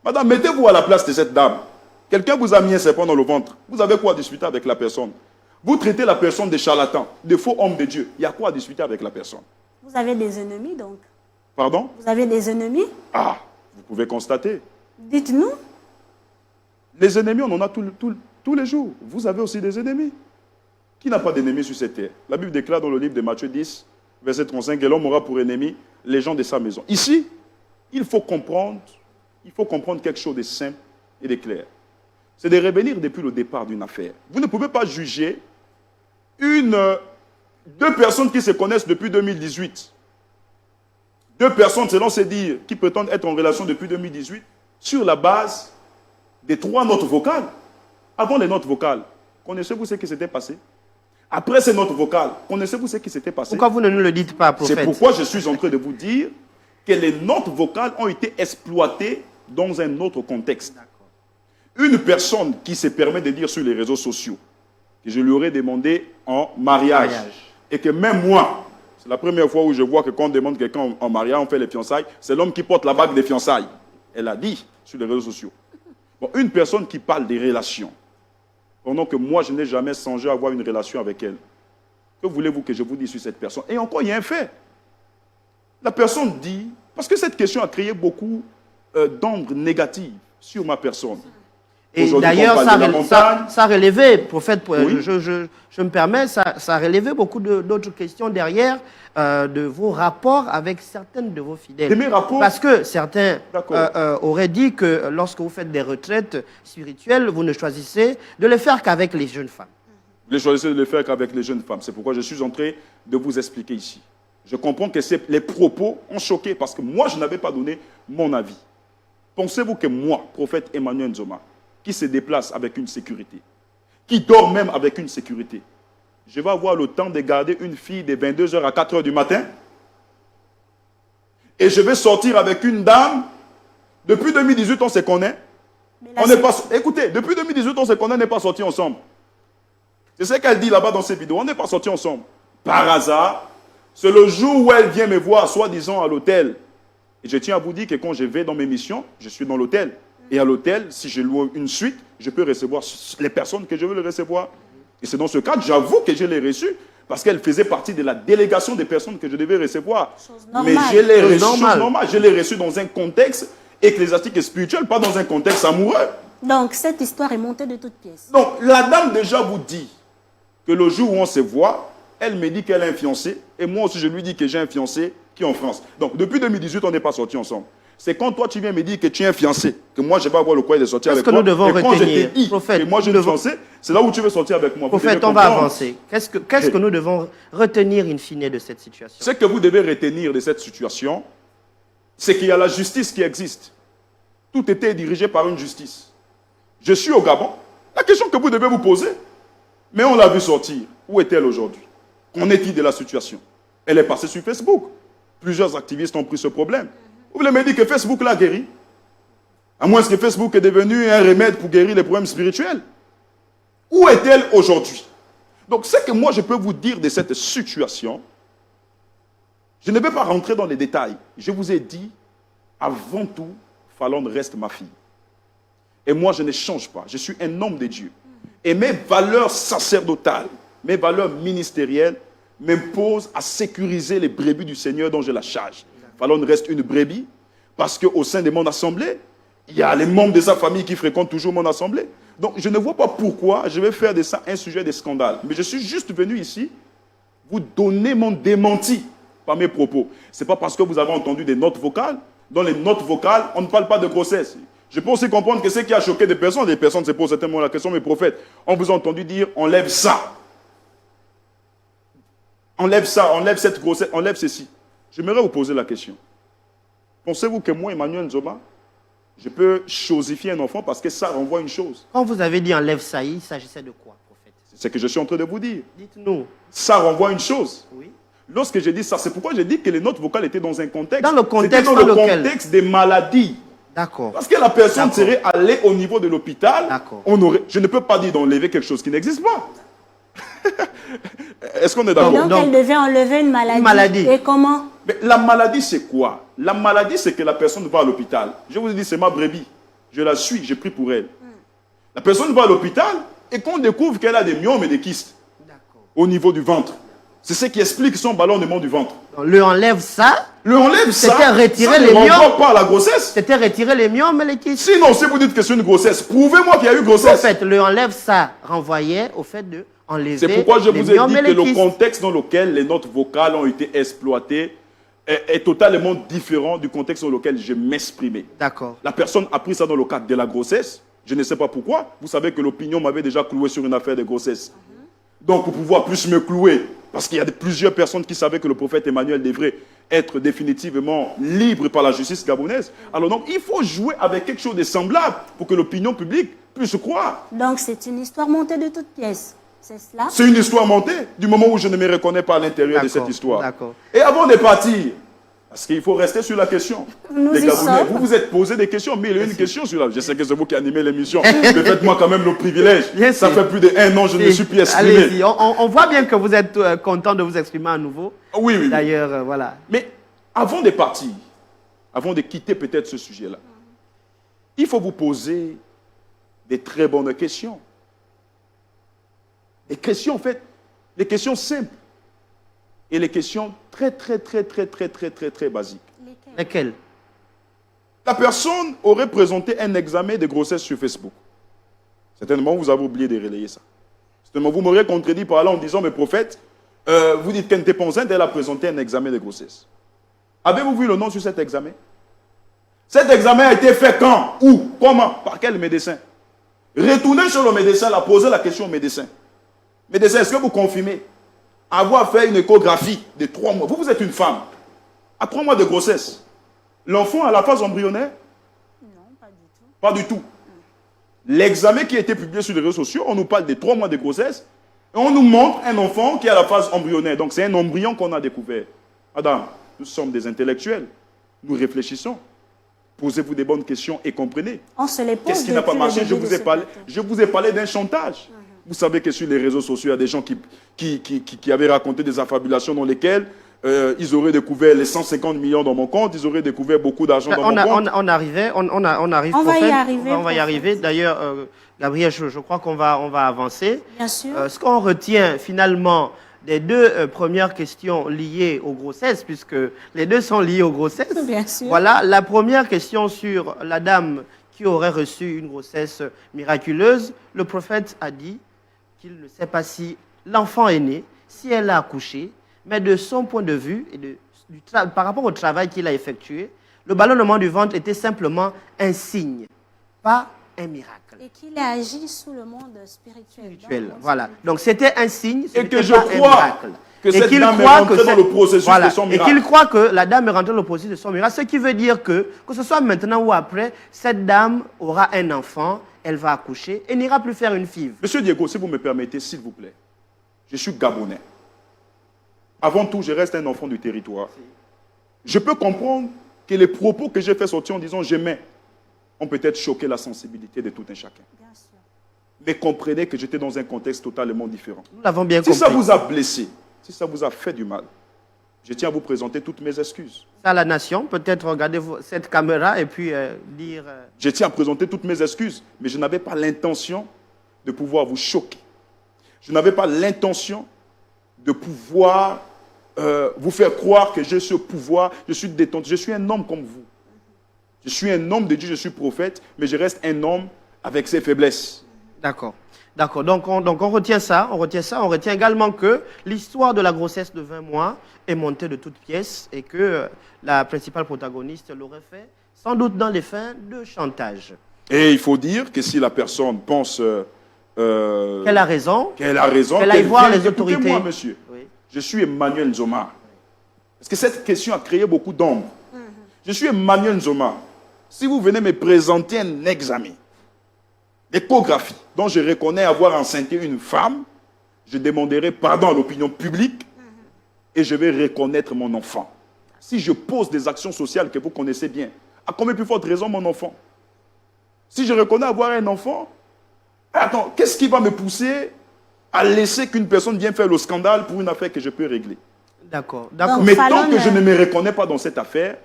Madame, mettez-vous à la place de cette dame. Quelqu'un vous a mis un serpent dans le ventre. Vous avez quoi à discuter avec la personne? Vous traitez la personne de charlatan, de faux homme de Dieu. Il y a quoi à discuter avec la personne? vous avez des ennemis donc. Pardon? Vous avez des ennemis? Ah, vous pouvez constater. Dites-nous. Les ennemis, on en a tous les jours. Vous avez aussi des ennemis. Qui n'a pas d'ennemis sur cette terre? La Bible déclare dans le livre de Matthieu 10, verset 35, et l'homme aura pour ennemi les gens de sa maison. Ici, il faut comprendre quelque chose de simple et de clair. C'est de revenir depuis le départ d'une affaire. Vous ne pouvez pas juger deux personnes qui se connaissent depuis 2018. Deux personnes, selon ces dires, qui prétendent être en relation depuis 2018, sur la base des 3 notes vocales. Avant les notes vocales, connaissez-vous ce qui s'était passé? Après ces notes vocales, connaissez-vous ce qui s'était passé? Pourquoi vous ne nous le dites pas, C'est prophète? pourquoi je suis en train de vous dire que les notes vocales ont été exploitées dans un autre contexte. Une personne qui se permet de dire sur les réseaux sociaux que je lui aurais demandé en mariage. Et que même moi, c'est la première fois où je vois que quand on demande quelqu'un en mariage, on fait les fiançailles, c'est l'homme qui porte la bague des fiançailles. Elle a dit sur les réseaux sociaux. Bon, une personne qui parle des relations, pendant que moi, je n'ai jamais songé à avoir une relation avec elle. Que voulez-vous que je vous dise sur cette personne? Et encore, il y a un fait. La personne dit, parce que cette question a créé beaucoup d'ombre négative sur ma personne. Et d'ailleurs, ça a relevé, prophète, oui. je me permets, ça a relevé beaucoup d'autres questions derrière de vos rapports avec certaines de vos fidèles. De mes rapports? Parce que certains auraient dit que lorsque vous faites des retraites spirituelles, vous ne choisissez de le faire qu'avec les jeunes femmes. Vous choisissez de le faire qu'avec les jeunes femmes. C'est pourquoi je suis en train de vous expliquer ici. Je comprends que les propos ont choqué parce que moi, je n'avais pas donné mon avis. Pensez-vous que moi, prophète Emmanuel Nzoma, qui se déplace avec une sécurité, qui dort même avec une sécurité, je vais avoir le temps de garder une fille de 22h à 4h du matin et je vais sortir avec une dame. Depuis 2018, on se connaît. On n'est pas, écoutez, depuis 2018, on se connaît, on n'est pas sortis ensemble. C'est ce qu'elle dit là-bas dans ses vidéos. On n'est pas sortis ensemble. Par hasard, c'est le jour où elle vient me voir, soi-disant à l'hôtel. Et je tiens à vous dire que quand je vais dans mes missions, je suis dans l'hôtel. Et à l'hôtel, si je loue une suite, je peux recevoir les personnes que je veux les recevoir. Et c'est dans ce cadre, j'avoue que je l'ai reçue, parce qu'elle faisait partie de la délégation des personnes que je devais recevoir. Mais je l'ai reçue, je l'ai reçue dans un contexte ecclésiastique et spirituel, pas dans un contexte amoureux. Donc, cette histoire est montée de toutes pièces. Donc, la dame déjà vous dit que le jour où on se voit, elle me dit qu'elle a un fiancé, et moi aussi je lui dis que j'ai un fiancé qui est en France. Donc, depuis 2018, on n'est pas sortis ensemble. C'est quand toi, tu viens me dire que tu es un fiancé, que moi, je vais avoir le courage de sortir avec toi. Qu'est-ce que nous devons retenir? Quand je t'ai dit que moi, je suis fiancé, c'est là où tu veux sortir avec moi. Prophète, on va avancer. Qu'est-ce que nous devons retenir in fine de cette situation? Ce que vous devez retenir de cette situation, c'est qu'il y a la justice qui existe. Tout était dirigé par une justice. Je suis au Gabon. La question que vous devez vous poser, mais on l'a vu sortir. Où est-elle aujourd'hui? Qu'en est-il de la situation? Elle est passée sur Facebook. Plusieurs activistes ont pris ce problème. Vous voulez me dire que Facebook l'a guéri? À moins que Facebook est devenu un remède pour guérir les problèmes spirituels. Où est-elle aujourd'hui? Donc, ce que moi je peux vous dire de cette situation, je ne vais pas rentrer dans les détails. Je vous ai dit, avant tout, Falon reste ma fille. Et moi, je ne change pas. Je suis un homme de Dieu. Et mes valeurs sacerdotales, mes valeurs ministérielles, m'imposent à sécuriser les brebis du Seigneur dont j'ai la charge. Falon reste une brebis parce qu'au sein de mon assemblée, il y a les membres de sa famille qui fréquentent toujours mon assemblée. Donc, je ne vois pas pourquoi je vais faire de ça un sujet de scandale. Mais je suis juste venu ici vous donner mon démenti par mes propos. Ce n'est pas parce que vous avez entendu des notes vocales. Dans les notes vocales, on ne parle pas de grossesse. Je peux aussi comprendre que ce qui a choqué des personnes se posent certainement la question, mes prophètes, on vous a entendu dire, enlève ça. Enlève ça, enlève cette grossesse, enlève ceci. J'aimerais vous poser la question. Pensez-vous que moi, Emmanuel Nzoma, je peux chosifier un enfant parce que ça renvoie une chose? Quand vous avez dit enlève ça, il s'agissait de quoi, prophète? C'est ce que je suis en train de vous dire. Dites-nous. Ça renvoie une chose. Oui. Lorsque j'ai dit ça, c'est pourquoi j'ai dit que les notes vocales étaient dans un contexte. Dans le contexte, c'était dans le contexte des maladies. D'accord. Parce que la personne serait allée au niveau de l'hôpital. Je ne peux pas dire d'enlever quelque chose qui n'existe pas. Est-ce qu'on est d'accord? Donc, elle devait enlever une maladie. Une maladie. Et comment? Mais la maladie, c'est quoi? La maladie, c'est que la personne va à l'hôpital. Je vous ai dit, c'est ma brebis. Je la suis, j'ai pris pour elle. La personne va à l'hôpital et qu'on découvre qu'elle a des myomes et des kystes au niveau du ventre. C'est ce qui explique son ballonnement du ventre. Le enlève ça. Le enlève ça. C'était retirer les myomes. pas à la grossesse. C'était retirer les myomes et les kystes. Sinon, si vous dites que c'est une grossesse, prouvez-moi qu'il y a eu grossesse. En fait, le enlève ça renvoyait au fait de enlever. C'est pourquoi je vous ai dit que le kystes. contexte dans lequel les notes vocales ont été exploitées est totalement différent du contexte dans lequel je m'exprimais. D'accord. La personne a pris ça dans le cadre de la grossesse. Je ne sais pas pourquoi. Vous savez que l'opinion m'avait déjà cloué sur une affaire de grossesse. Donc, pour pouvoir plus me clouer, parce qu'il y a plusieurs personnes qui savaient que le prophète Emmanuel devrait être définitivement libre par la justice gabonaise. Alors donc, il faut jouer avec quelque chose de semblable pour que l'opinion publique puisse croire. Donc, c'est une histoire montée de toutes pièces. C'est cela? C'est une histoire montée, du moment où je ne me reconnais pas à l'intérieur de cette histoire. D'accord. Et avant de partir, Parce qu'il faut rester sur la question. Nous Les y Gabonais, sommes. vous vous êtes posé des questions, mais il y a une question sur la... Je sais que c'est vous qui animez l'émission, mais faites-moi quand même le privilège. Bien Ça sûr. fait plus d'1 an, je ne me suis plus exprimé. Allez-y, on voit bien que vous êtes content de vous exprimer à nouveau. Oui, oui. D'ailleurs, voilà. Mais avant de partir, avant de quitter peut-être ce sujet-là, il faut vous poser des très bonnes questions. Des questions, en fait, des questions simples. Et les questions très basiques. Lesquels? La personne aurait présenté un examen de grossesse sur Facebook. Certainement, vous avez oublié de relayer ça. Certainement, vous m'aurez contredit par là en disant, mais prophète, vous dites qu'elle n'était pas enceinte, elle a présenté un examen de grossesse. Avez-vous vu le nom sur cet examen? Cet examen a été fait quand? Où? Comment? Par quel médecin? Retournez sur le médecin, là, posez la question au médecin. Médecin, est-ce que vous confirmez avoir fait une échographie de 3 mois? Vous êtes une femme. À 3 mois de grossesse, l'enfant a la phase embryonnaire? Non, pas du tout. Pas du tout. L'examen qui a été publié sur les réseaux sociaux, on nous parle de 3 mois de grossesse et on nous montre un enfant qui a la phase embryonnaire. Donc c'est un embryon qu'on a découvert. Madame, nous sommes des intellectuels. Nous réfléchissons. Posez-vous des bonnes questions et comprenez. On se les pose. Qu'est-ce qui n'a pas depuis le marché? début de ce plateau. Je vous ai parlé d'un chantage. Vous savez que sur les réseaux sociaux, il y a des gens qui avaient raconté des affabulations dans lesquelles ils auraient découvert les 150 millions dans mon compte, ils auraient découvert beaucoup d'argent dans mon compte. On arrive, On va y arriver, On va y prophète. arriver. D'ailleurs, Gabriel, je crois qu'on va avancer. Bien sûr. Ce qu'on retient finalement des deux premières questions liées aux grossesses, puisque les deux sont liées aux grossesses. Bien sûr. Voilà, la première question sur la dame qui aurait reçu une grossesse miraculeuse. Le prophète a dit qu'il ne sait pas si l'enfant est né, si elle a accouché, mais de son point de vue et par rapport au travail qu'il a effectué, le ballonnement du ventre était simplement un signe, pas un miracle. Et qu'il a agi sous le monde spirituel. Voilà. Donc c'était un signe, ce Et que n'était je pas un crois miracle. que Et cette qu'il dame est croit rentrée que dans le processus de son Et miracle. qu'il croit que la dame est rentrée dans le processus de son miracle, ce qui veut dire que ce soit maintenant ou après, cette dame aura un enfant, elle va accoucher et n'ira plus faire une FIV. Monsieur Diego, si vous me permettez, s'il vous plaît, je suis Gabonais. Avant tout, je reste un enfant du territoire. Je peux comprendre que les propos que j'ai fait sortir en disant j'aimais ont peut-être choqué la sensibilité de tout un chacun. Bien sûr. Mais comprenez que j'étais dans un contexte totalement différent. Nous l'avons bien Si compris. ça vous a blessé, si ça vous a fait du mal, je tiens à vous présenter toutes mes excuses. Ça, la nation, peut-être regarder cette caméra et puis dire... Je tiens à présenter toutes mes excuses, mais je n'avais pas l'intention de pouvoir vous choquer. Je n'avais pas l'intention de pouvoir vous faire croire que j'ai ce pouvoir, je suis détendu. Je suis un homme comme vous. Je suis un homme de Dieu, je suis prophète, mais je reste un homme avec ses faiblesses. D'accord. D'accord. Donc on retient ça. On retient également que l'histoire de la grossesse de 20 mois est montée de toutes pièces et que la principale protagoniste l'aurait fait sans doute dans les fins de chantage. Et il faut dire que si la personne pense Qu'elle a raison. qu'elle a raison, Qu'elle aille voir les Écoutez-moi, autorités. monsieur. Oui. Je suis Emmanuel Nzoma. Parce que cette question a créé beaucoup d'ombre. Je suis Emmanuel Nzoma. Si vous venez me présenter un examen d'échographie dont je reconnais avoir enceinté une femme, je demanderai pardon à l'opinion publique et je vais reconnaître mon enfant. Si je pose des actions sociales que vous connaissez bien, à combien plus forte raison mon enfant? Si je reconnais avoir un enfant, attends, qu'est-ce qui va me pousser à laisser qu'une personne vienne faire le scandale pour une affaire que je peux régler? D'accord. D'accord. Donc, Mais Fallon, tant que je ne me reconnais pas dans cette affaire,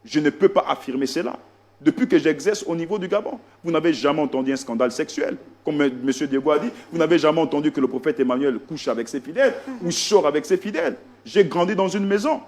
je ne peux pas affirmer cela. Depuis que j'exerce au niveau du Gabon, vous n'avez jamais entendu un scandale sexuel. Comme M. Diego a dit, vous n'avez jamais entendu que le prophète Emmanuel couche avec ses fidèles ou sort avec ses fidèles. J'ai grandi dans une maison.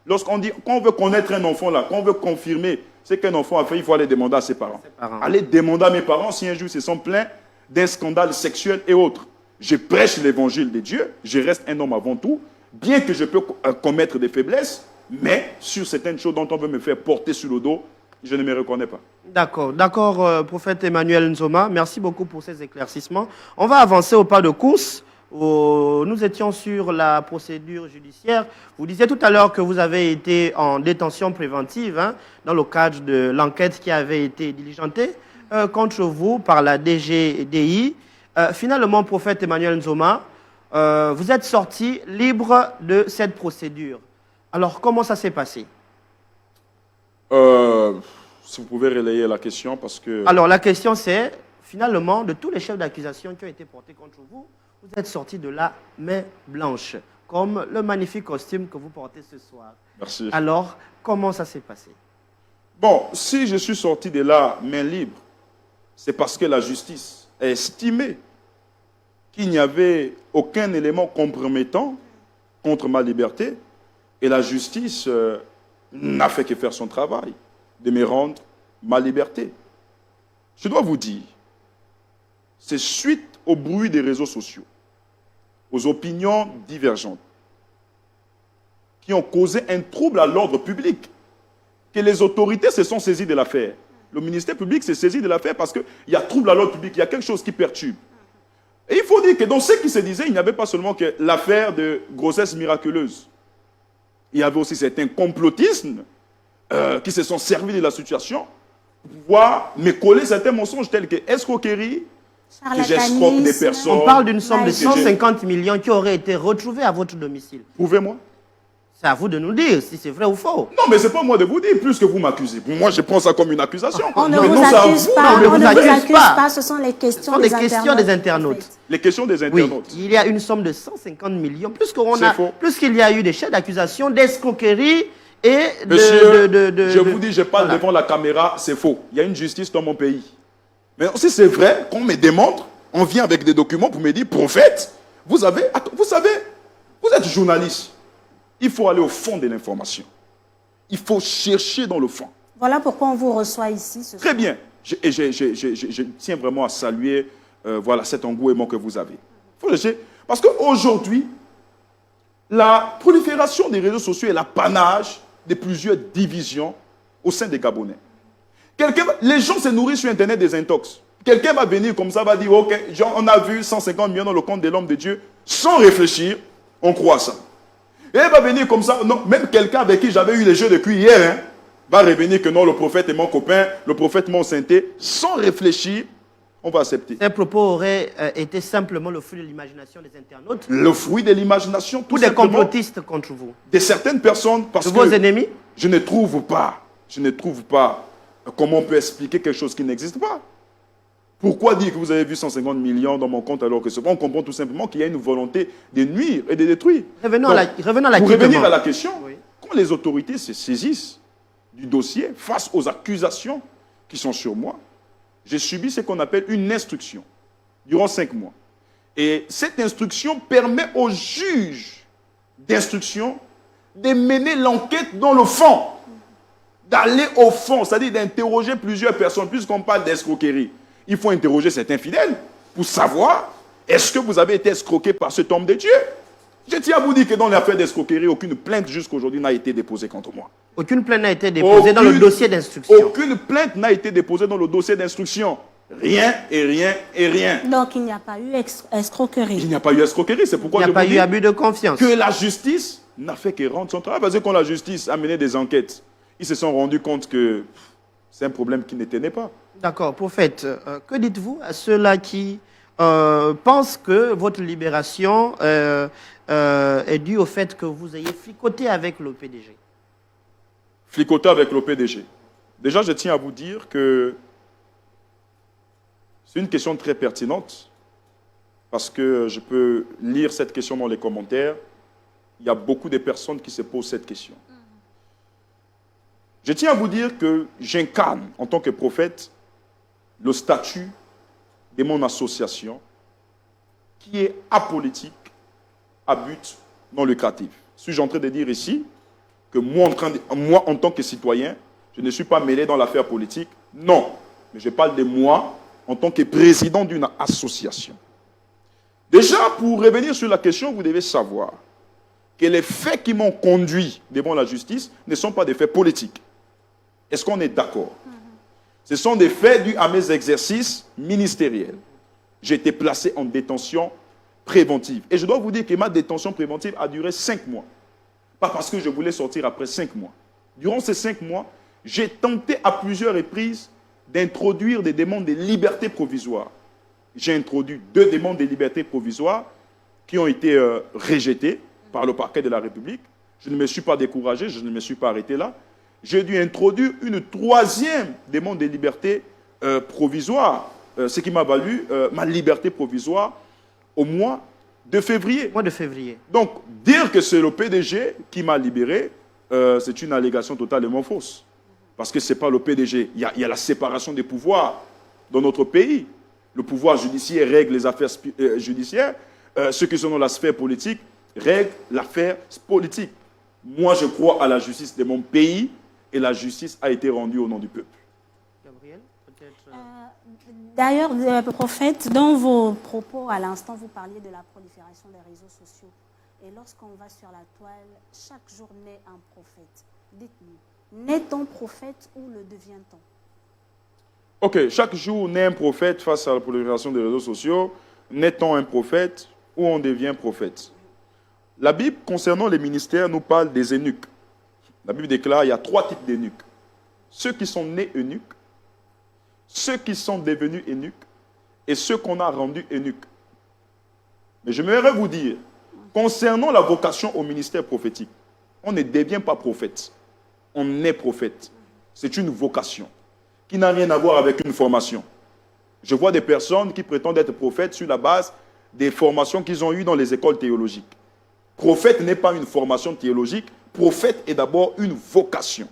Lorsqu'on dit, quand on veut connaître un enfant là, quand on veut confirmer ce qu'un enfant a fait, il faut aller demander à ses parents. Allez demander à mes parents si un jour ils se sont plaints d'un scandale sexuel et autres. Je prêche l'évangile de Dieu, je reste un homme avant tout, bien que je peux commettre des faiblesses, mais sur certaines choses dont on veut me faire porter sur le dos, je ne me reconnais pas. D'accord, d'accord, prophète Emmanuel Nzoma. Merci beaucoup pour ces éclaircissements. On va avancer au pas de course. Nous étions sur la procédure judiciaire. Vous disiez tout à l'heure que vous avez été en détention préventive dans le cadre de l'enquête qui avait été diligentée contre vous par la DGDI. Finalement, prophète Emmanuel Nzoma, vous êtes sorti libre de cette procédure. Alors, comment ça s'est passé? Si vous pouvez relayer la question parce que... Alors, la question c'est, finalement, de tous les chefs d'accusation qui ont été portés contre vous, vous êtes sortis de la main blanche, comme le magnifique costume que vous portez ce soir. Merci. Alors, comment ça s'est passé? Bon, si je suis sorti de là main libre, c'est parce que la justice a estimé qu'il n'y avait aucun élément compromettant contre ma liberté et la justice n'a fait que faire son travail, de me rendre ma liberté. Je dois vous dire, c'est suite au bruit des réseaux sociaux, aux opinions divergentes, qui ont causé un trouble à l'ordre public, que les autorités se sont saisies de l'affaire. Le ministère public s'est saisi de l'affaire parce qu'il y a trouble à l'ordre public, il y a quelque chose qui perturbe. Et il faut dire que dans ce qui se disait, il n'y avait pas seulement que l'affaire de grossesse miraculeuse. Il y avait aussi certains complotismes qui se sont servis de la situation pour pouvoir me coller certains mensonges tels que escroquerie, que j'escroque des personnes. On parle d'une somme de 150 millions qui aurait été retrouvée à votre domicile. Prouvez-moi. C'est à vous de nous dire si c'est vrai ou faux. Non, mais ce n'est pas moi de vous dire, plus que vous m'accusez. Pour moi, je prends ça comme une accusation. On ne vous accuse pas, ce sont les questions des internautes. Les questions des internautes. Oui, il y a une somme de 150 millions, plus qu'il y a eu des chefs d'accusation, d'escroquerie et Monsieur, je vous dis, je parle devant la caméra, c'est faux. Il y a une justice dans mon pays. Mais si c'est vrai, qu'on me démontre, on vient avec des documents pour me dire, prophète, vous savez, vous êtes journaliste. Il faut aller au fond de l'information. Il faut chercher dans le fond. Voilà pourquoi on vous reçoit ici. Très bien. Je tiens vraiment à saluer voilà, cet engouement que vous avez. Parce qu'aujourd'hui, la prolifération des réseaux sociaux est l'apanage de plusieurs divisions au sein des Gabonais. Les gens se nourrissent sur Internet des intox. Quelqu'un va venir comme ça, va dire, ok, on a vu 150 millions dans le compte de l'homme de Dieu. Sans réfléchir, on croit ça. Et il va venir comme ça, non, même quelqu'un avec qui j'avais eu les jeux de cuir hier, va revenir que non, le prophète est mon copain, le prophète mon sainté. Sans réfléchir, on va accepter. Ces propos auraient été simplement le fruit de l'imagination des internautes. Le fruit de l'imagination, tout simplement. Ou des complotistes contre vous. De certaines personnes, parce que... De vos ennemis? Je ne trouve pas comment on peut expliquer quelque chose qui n'existe pas. Pourquoi dire que vous avez vu 150 millions dans mon compte alors que on comprend tout simplement qu'il y a une volonté de nuire et de détruire. Revenons à la question, oui. Quand les autorités se saisissent du dossier face aux accusations qui sont sur moi, j'ai subi ce qu'on appelle une instruction durant 5 mois. Et cette instruction permet au juge d'instruction de mener l'enquête dans le fond, d'aller au fond, c'est-à-dire d'interroger plusieurs personnes, puisqu'on parle d'escroquerie. Il faut interroger certains fidèles pour savoir est-ce que vous avez été escroqué par cet homme de Dieu. Je tiens à vous dire que dans l'affaire d'escroquerie, aucune plainte jusqu'à aujourd'hui n'a été déposée contre moi. Aucune plainte n'a été déposée dans le dossier d'instruction. Aucune plainte n'a été déposée dans le dossier d'instruction. Rien et rien et rien. Donc il n'y a pas eu escroquerie. Il n'y a pas eu escroquerie, c'est pourquoi il n'y a pas eu abus de confiance. Que la justice n'a fait que rendre son travail. Parce que quand la justice a mené des enquêtes, ils se sont rendus compte que c'est un problème qui ne tenait pas. D'accord, prophète, que dites-vous à ceux-là qui pensent que votre libération est due au fait que vous ayez flicoté avec le PDG? Flicoté avec le PDG. Déjà, je tiens à vous dire que c'est une question très pertinente parce que je peux lire cette question dans les commentaires. Il y a beaucoup de personnes qui se posent cette question. Je tiens à vous dire que j'incarne en tant que prophète le statut de mon association qui est apolitique, à but non lucratif. Suis-je en train de dire ici que moi, en tant que citoyen, je ne suis pas mêlé dans l'affaire politique? Non. Mais je parle de moi en tant que président d'une association. Déjà, pour revenir sur la question, vous devez savoir que les faits qui m'ont conduit devant la justice ne sont pas des faits politiques. Est-ce qu'on est d'accord? Ce sont des faits dus à mes exercices ministériels. J'ai été placé en détention préventive. Et je dois vous dire que ma détention préventive a duré 5 mois. Pas parce que je voulais sortir après 5 mois. Durant ces 5 mois, j'ai tenté à plusieurs reprises d'introduire des demandes de liberté provisoire. J'ai introduit 2 demandes de liberté provisoire qui ont été rejetées par le parquet de la République. Je ne me suis pas découragé, je ne me suis pas arrêté là. j'ai dû introduire une troisième demande de liberté provisoire, ce qui m'a valu ma liberté provisoire au mois de février. Mois de février. Donc, dire que c'est le PDG qui m'a libéré, c'est une allégation totalement fausse. Parce que ce n'est pas le PDG. Il y a la séparation des pouvoirs dans notre pays. Le pouvoir judiciaire règle les affaires judiciaires. Ceux qui sont dans la sphère politique règlent l'affaire politique. Moi, je crois à la justice de mon pays et la justice a été rendue au nom du peuple. Gabriel, peut-être. D'ailleurs, prophète, dans vos propos à l'instant, vous parliez de la prolifération des réseaux sociaux. Et lorsqu'on va sur la toile, chaque jour naît un prophète. Dites-nous, naît-on prophète ou le devient-on? Ok, chaque jour naît un prophète face à la prolifération des réseaux sociaux. Naît-on un prophète ou on devient prophète? La Bible, concernant les ministères, nous parle des eunuques. La Bible déclare qu'il y a 3 types d'eunuques. Ceux qui sont nés eunuques, ceux qui sont devenus eunuques et ceux qu'on a rendus eunuques. Mais je voudrais vous dire, concernant la vocation au ministère prophétique, on ne devient pas prophète, on est prophète. C'est une vocation qui n'a rien à voir avec une formation. Je vois des personnes qui prétendent être prophètes sur la base des formations qu'ils ont eues dans les écoles théologiques. Prophète n'est pas une formation théologique, prophète est d'abord une vocation.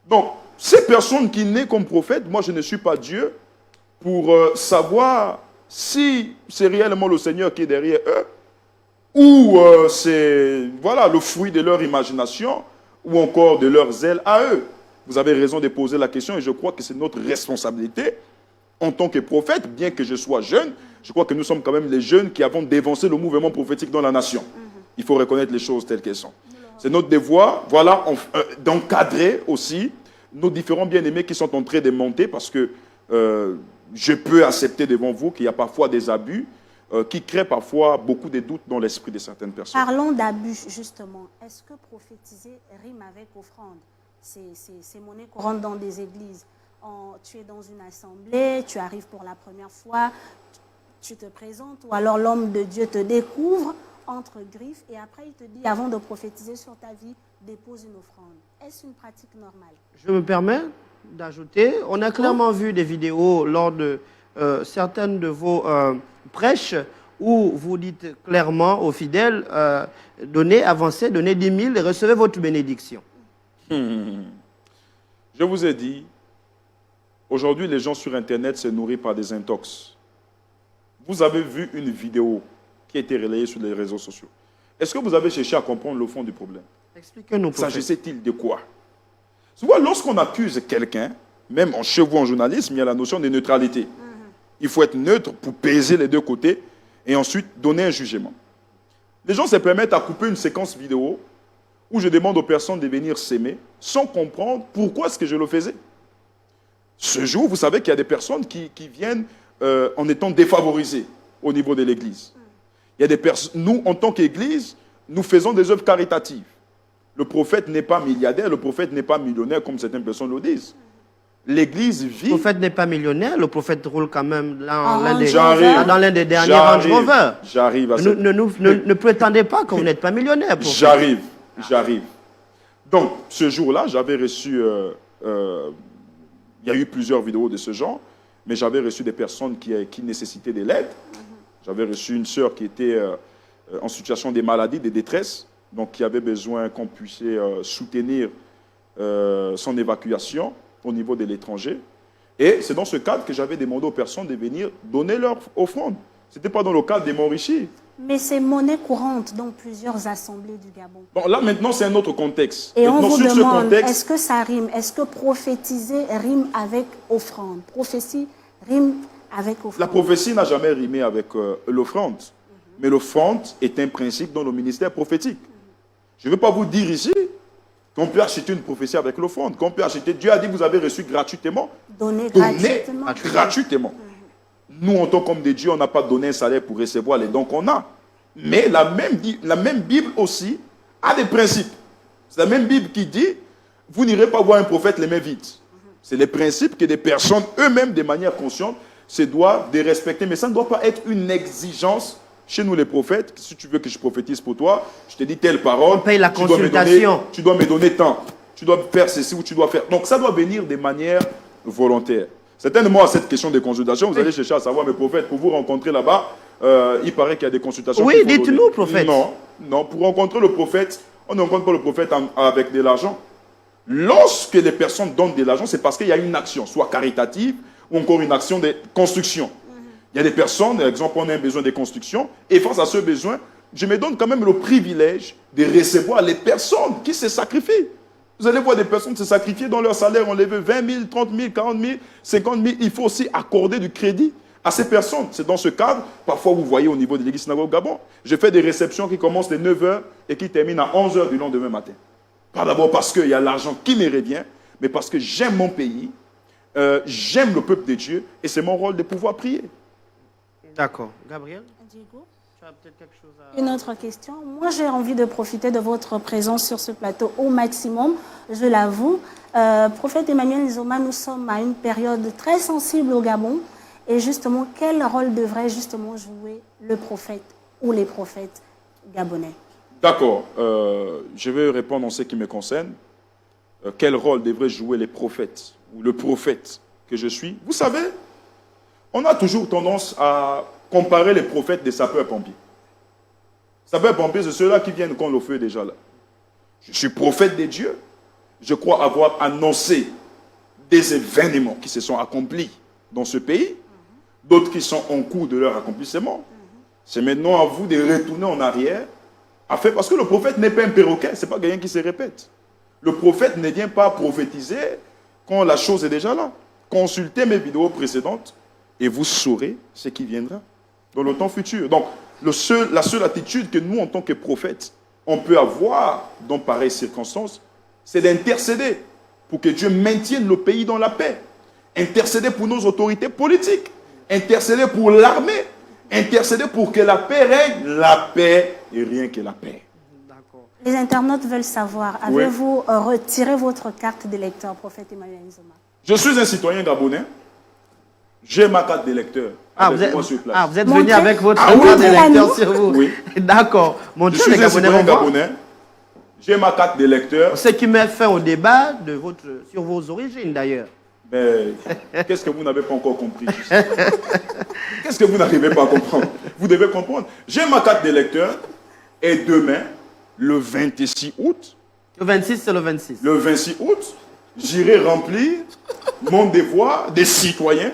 Donc, ces personnes qui naissent comme prophètes, moi je ne suis pas Dieu pour savoir si c'est réellement le Seigneur qui est derrière eux ou c'est voilà, le fruit de leur imagination ou encore de leur zèle à eux. Vous avez raison de poser la question et je crois que c'est notre responsabilité en tant que prophète, bien que je sois jeune. Je crois que nous sommes quand même les jeunes qui avons dévancé le mouvement prophétique dans la nation. Il faut reconnaître les choses telles qu'elles sont. C'est notre devoir, voilà, d'encadrer aussi nos différents bien-aimés qui sont en train de monter parce que je peux accepter devant vous qu'il y a parfois des abus qui créent parfois beaucoup de doutes dans l'esprit de certaines personnes. Parlons d'abus, justement. Est-ce que prophétiser rime avec offrande? C'est monnaie courante dans des églises. Tu es dans une assemblée, tu arrives pour la première fois, tu te présentes, ou alors l'homme de Dieu te découvre entre griffes et après il te dit, avant de prophétiser sur ta vie, dépose une offrande. Est-ce une pratique normale? Je me permets d'ajouter, on a clairement vu des vidéos lors de certaines de vos prêches où vous dites clairement aux fidèles, donnez, avancez, donnez 10 000 et recevez votre bénédiction. Je vous ai dit, aujourd'hui les gens sur Internet se nourrissent par des intox. Vous avez vu une vidéo qui a été relayée sur les réseaux sociaux. Est-ce que vous avez cherché à comprendre le fond du problème? Expliquez-nous. S'agissait-il de quoi? Souvent, lorsqu'on accuse quelqu'un, même chez vous en journalisme, il y a la notion de neutralité. Il faut être neutre pour peser les deux côtés et ensuite donner un jugement. Les gens se permettent à couper une séquence vidéo où je demande aux personnes de venir s'aimer sans comprendre pourquoi est-ce que je le faisais. Ce jour, vous savez qu'il y a des personnes qui viennent en étant défavorisées au niveau de l'Église. Il y a des personnes, nous, en tant qu'Église, nous faisons des œuvres caritatives. Le prophète n'est pas milliardaire, le prophète n'est pas millionnaire, comme certaines personnes le disent. L'Église vit... Le prophète n'est pas millionnaire, le prophète roule quand même dans l'un des derniers Range Rover. J'arrive à ça. Ne prétendez pas que vous n'êtes pas millionnaire. J'arrive. Donc, ce jour-là, j'avais reçu... il y a eu plusieurs vidéos de ce genre, mais j'avais reçu des personnes qui nécessitaient de l'aide. J'avais reçu une sœur qui était en situation de maladie, de détresse, donc qui avait besoin qu'on puisse soutenir son évacuation au niveau de l'étranger. Et c'est dans ce cadre que j'avais demandé aux personnes de venir donner leur offrande. Ce n'était pas dans le cadre de m'enrichir. Mais c'est monnaie courante dans plusieurs assemblées du Gabon. Bon, là, maintenant, c'est un autre contexte. Et maintenant, on vous sur demande, ce contexte, est-ce que ça rime? Est-ce que prophétiser rime avec offrande? Prophétie rime avec offrande? la prophétie n'a jamais rimé avec l'offrande. Mais l'offrande est un principe dans le ministère prophétique. Je ne veux pas vous dire ici qu'on peut acheter une prophétie avec l'offrande, qu'on peut acheter. Dieu a dit, vous avez reçu gratuitement. Donner gratuitement. Gratuitement. Nous, en tant qu'hommes de Dieu, on n'a pas donné un salaire pour recevoir les dons qu'on a. Mais la même Bible aussi a des principes. C'est la même Bible qui dit, vous n'irez pas voir un prophète les mains vides. C'est les principes que des personnes, eux-mêmes, de manière consciente, se doivent de respecter. Mais ça ne doit pas être une exigence chez nous les prophètes. Si tu veux que je prophétise pour toi, je te dis telle parole. On paye la consultation. Tu dois me donner tant. tu dois faire ceci ou tu dois faire. Donc ça doit venir de manière volontaire. Certainement, à cette question des consultations, vous allez chercher à savoir, mais prophète, pour vous rencontrer là-bas, il paraît qu'il y a des consultations. Oui, dites-nous, prophète. Non, non, pour rencontrer le prophète, on ne rencontre pas le prophète avec de l'argent. Lorsque les personnes donnent de l'argent, c'est parce qu'il y a une action, soit caritative ou encore une action de construction. Il y a des personnes, par exemple, on a un besoin de construction, et face à ce besoin, je me donne quand même le privilège de recevoir les personnes qui se sacrifient. Vous allez voir des personnes se sacrifier dans leur salaire, on les veut 20 000, 30 000, 40 000, 50 000. Il faut aussi accorder du crédit à ces personnes. C'est dans ce cadre, parfois vous voyez au niveau de l'église synagogue Gabon, je fais des réceptions qui commencent de 9 h et qui terminent à 11 h du lendemain matin. Pas d'abord parce qu'il y a l'argent qui me revient, mais parce que j'aime mon pays, j'aime le peuple de Dieu, et c'est mon rôle de pouvoir prier. D'accord. Gabriel, Diego? tu as peut-être quelque chose à... Une autre question. Moi, j'ai envie de profiter de votre présence sur ce plateau au maximum, je l'avoue. Prophète Emmanuel Nzoma, nous sommes à une période très sensible au Gabon. Et justement, quel rôle devrait justement jouer le prophète ou les prophètes gabonais? D'accord. Je vais répondre en ce qui me concerne. Quel rôle devraient jouer les prophètes ou le prophète que je suis? Vous savez, on a toujours tendance à comparer les prophètes des sapeurs-pompiers. Sapeurs-pompiers, c'est ceux-là qui viennent quand le feu est déjà là. Je suis prophète de Dieu. Je crois avoir annoncé des événements qui se sont accomplis dans ce pays, d'autres qui sont en cours de leur accomplissement. C'est maintenant à vous de retourner en arrière, parce que le prophète n'est pas un perroquet, ce n'est pas quelqu'un qui se répète. Le prophète ne vient pas prophétiser quand la chose est déjà là. Consultez mes vidéos précédentes et vous saurez ce qui viendra dans le temps futur. Donc, la seule attitude que nous, en tant que prophètes, on peut avoir dans pareilles circonstances, c'est d'intercéder pour que Dieu maintienne le pays dans la paix. Intercéder pour nos autorités politiques. Intercéder pour l'armée. Intercéder pour que la paix règne. La paix et rien que la paix. Les internautes veulent savoir, avez-vous retiré votre carte d'électeur, prophète Emmanuel Nzoma? Je suis un citoyen gabonais. J'ai ma carte d'électeur. Vous êtes Montrez. venu avec votre oui, carte d'électeur sur vous. Oui. D'accord. Je suis un citoyen gabonais. J'ai ma carte d'électeur. Ce qui met fin au débat sur vos origines, d'ailleurs. Mais qu'est-ce que vous n'avez pas encore compris? Qu'est-ce que vous n'arrivez pas à comprendre? Vous devez comprendre. J'ai ma carte d'électeur et demain, le 26 août... Le 26, c'est le 26. Le 26 août, j'irai remplir mon devoir de citoyen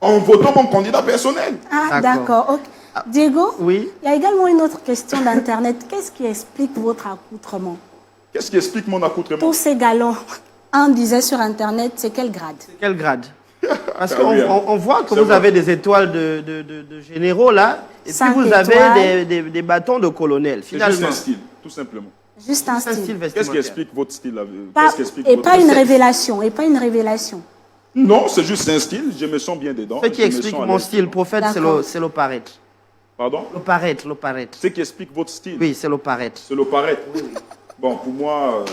en votant mon candidat personnel. Ah, d'accord. Okay. Diego, oui. Il y a également une autre question d'Internet. Qu'est-ce qui explique votre accoutrement? Qu'est-ce qui explique mon accoutrement? Tous ces galons, un disait sur Internet, c'est quel grade? Quel grade? Parce qu'on voit que vous avez des étoiles de généraux là, et puis vous avez des bâtons de colonel. C'est juste un style, tout simplement. Juste un style. Qu'est-ce qui explique votre style? Pas une révélation, et pas une révélation. Non, c'est juste un style, je me sens bien dedans. Ce qui explique mon style, prophète, c'est l'opérette. Pardon? L'opérette. Ce qui explique votre style? Oui, c'est l'opérette. C'est l'opérette. Oui. Bon, pour moi...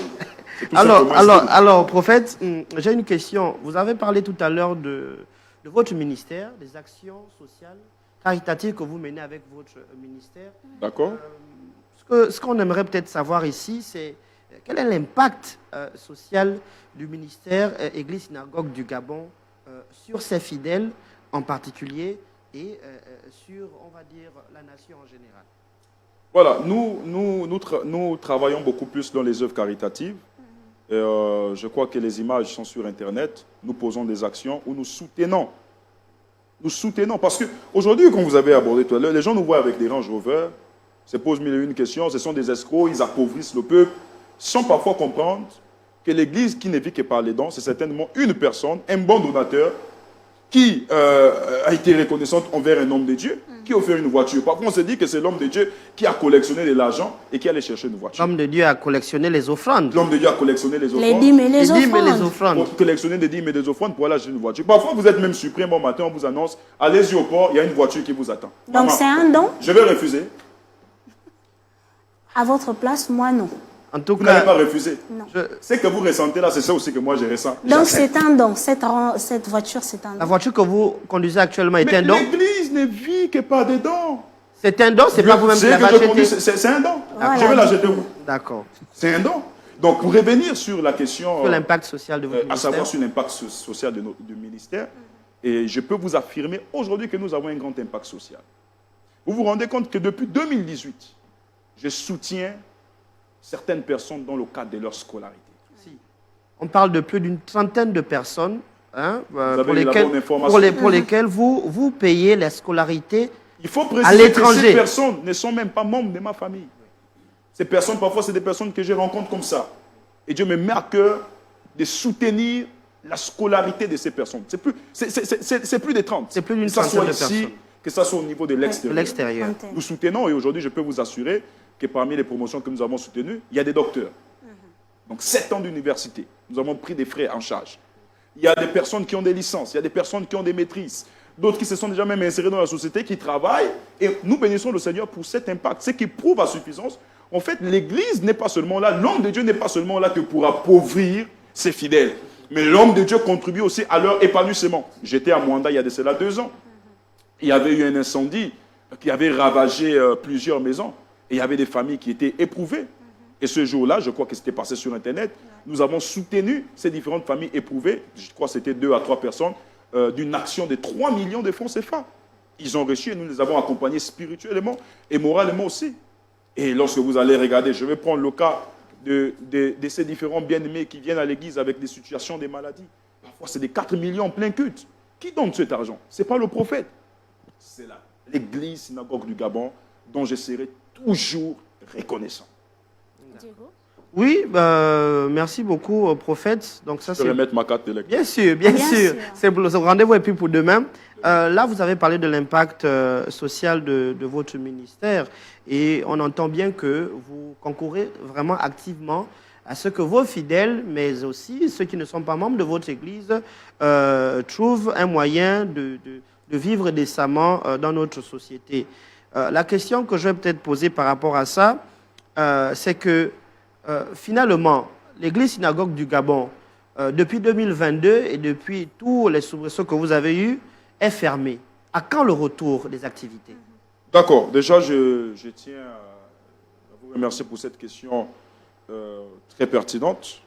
Alors, prophète, j'ai une question. Vous avez parlé tout à l'heure de votre ministère, des actions sociales, caritatives que vous menez avec votre ministère. D'accord. Ce qu'on aimerait peut-être savoir ici, c'est quel est l'impact social du ministère Église Synagogue du Gabon sur ses fidèles en particulier et sur, on va dire, la nation en général. Voilà, nous travaillons beaucoup plus dans les œuvres caritatives. Et, je crois que les images sont sur Internet. Nous posons des actions où nous soutenons. Nous soutenons. Parce qu'aujourd'hui, comme vous avez abordé tout à l'heure, les gens nous voient avec des Range Rover, se posent mille et une questions, ce sont des escrocs, ils appauvrissent le peuple, sans parfois comprendre que l'Église qui ne vit que par les dons, c'est certainement une personne, un bon donateur, qui a été reconnaissante envers un homme de Dieu, qui a offert une voiture. Parfois, on se dit que c'est l'homme de Dieu qui a collectionné de l'argent et qui allait chercher une voiture. L'homme de Dieu a collectionné les offrandes. L'homme de Dieu a collectionné les offrandes. Les dîmes et les offrandes. Pour collectionner des dîmes et des offrandes pour aller acheter une voiture. Parfois, vous êtes même surpris, un bon matin, on vous annonce, allez-y au port, il y a une voiture qui vous attend. Donc, c'est un don? Je vais refuser. À votre place, moi, non. En tout vous cas, n'allez pas refuser. Non. Ce que vous ressentez là, c'est ça aussi que moi je ressens. Donc c'est un don. Cette voiture, c'est un don. La voiture que vous conduisez actuellement est un don? L'Église ne vit que par des dons. C'est un don, c'est pas vous-même qui l'avez acheté? C'est un don. Voilà. Je vais l'acheter où? D'accord. C'est un don. Donc, pour revenir sur la question... Sur l'impact social de votre à ministère. savoir sur l'impact social du ministère. Et je peux vous affirmer aujourd'hui que nous avons un grand impact social. Vous vous rendez compte que depuis 2018, je soutiens certaines personnes dans le cadre de leur scolarité. Si. On parle de plus d'une trentaine de personnes hein, pour lesquelles vous payez la scolarité Il faut à préciser que l'étranger. ces personnes ne sont même pas membres de ma famille. Ces personnes, parfois, c'est des personnes que je rencontre comme ça. Et Dieu me met à cœur de soutenir la scolarité de ces personnes. C'est plus de 30. C'est plus d'une Que ça trentaine soit de ici, personnes. que ça soit au niveau de De l'extérieur. l'extérieur. Nous soutenons, et aujourd'hui, je peux vous assurer que parmi les promotions que nous avons soutenues, il y a des docteurs. Donc, 7 ans d'université. Nous avons pris des frais en charge. Il y a des personnes qui ont des licences, il y a des personnes qui ont des maîtrises, d'autres qui se sont déjà même insérés dans la société, qui travaillent. Et nous bénissons le Seigneur pour cet impact. Ce qui prouve à suffisance, en fait, l'Église n'est pas seulement là, l'homme de Dieu n'est pas seulement là que pour appauvrir ses fidèles. Mais l'homme de Dieu contribue aussi à leur épanouissement. J'étais à Mwanda il y a de cela 2 ans. Il y avait eu un incendie qui avait ravagé plusieurs maisons. Et il y avait des familles qui étaient éprouvées. Et ce jour-là, je crois que c'était passé sur Internet, nous avons soutenu ces différentes familles éprouvées, je crois que c'était 2 à 3 personnes, d'une action de 3 millions de francs CFA. Ils ont reçu et nous les avons accompagnés spirituellement et moralement aussi. Et lorsque vous allez regarder, je vais prendre le cas de ces différents bien-aimés qui viennent à l'église avec des situations de maladies. Parfois, c'est des 4 millions en plein culte. Qui donne cet argent? Ce n'est pas le prophète. C'est l'église synagogue du Gabon dont je serai toujours reconnaissant. Diego? Oui, merci beaucoup, prophète. Donc ça, Je vais remettre ma carte d'électeur. Bien sûr, bien Bien sûr. sûr. C'est le rendez-vous et puis pour demain. Là, vous avez parlé de l'impact social de votre ministère et on entend bien que vous concourez vraiment activement à ce que vos fidèles, mais aussi ceux qui ne sont pas membres de votre Église, trouvent un moyen de vivre décemment dans notre société. La question que je vais peut-être poser par rapport à ça, c'est que finalement, l'Église synagogue du Gabon, depuis 2022 et depuis tous les soubresauts que vous avez eus, est fermée. À quand le retour des activités? D'accord. Déjà, je tiens à vous remercier pour cette question très pertinente.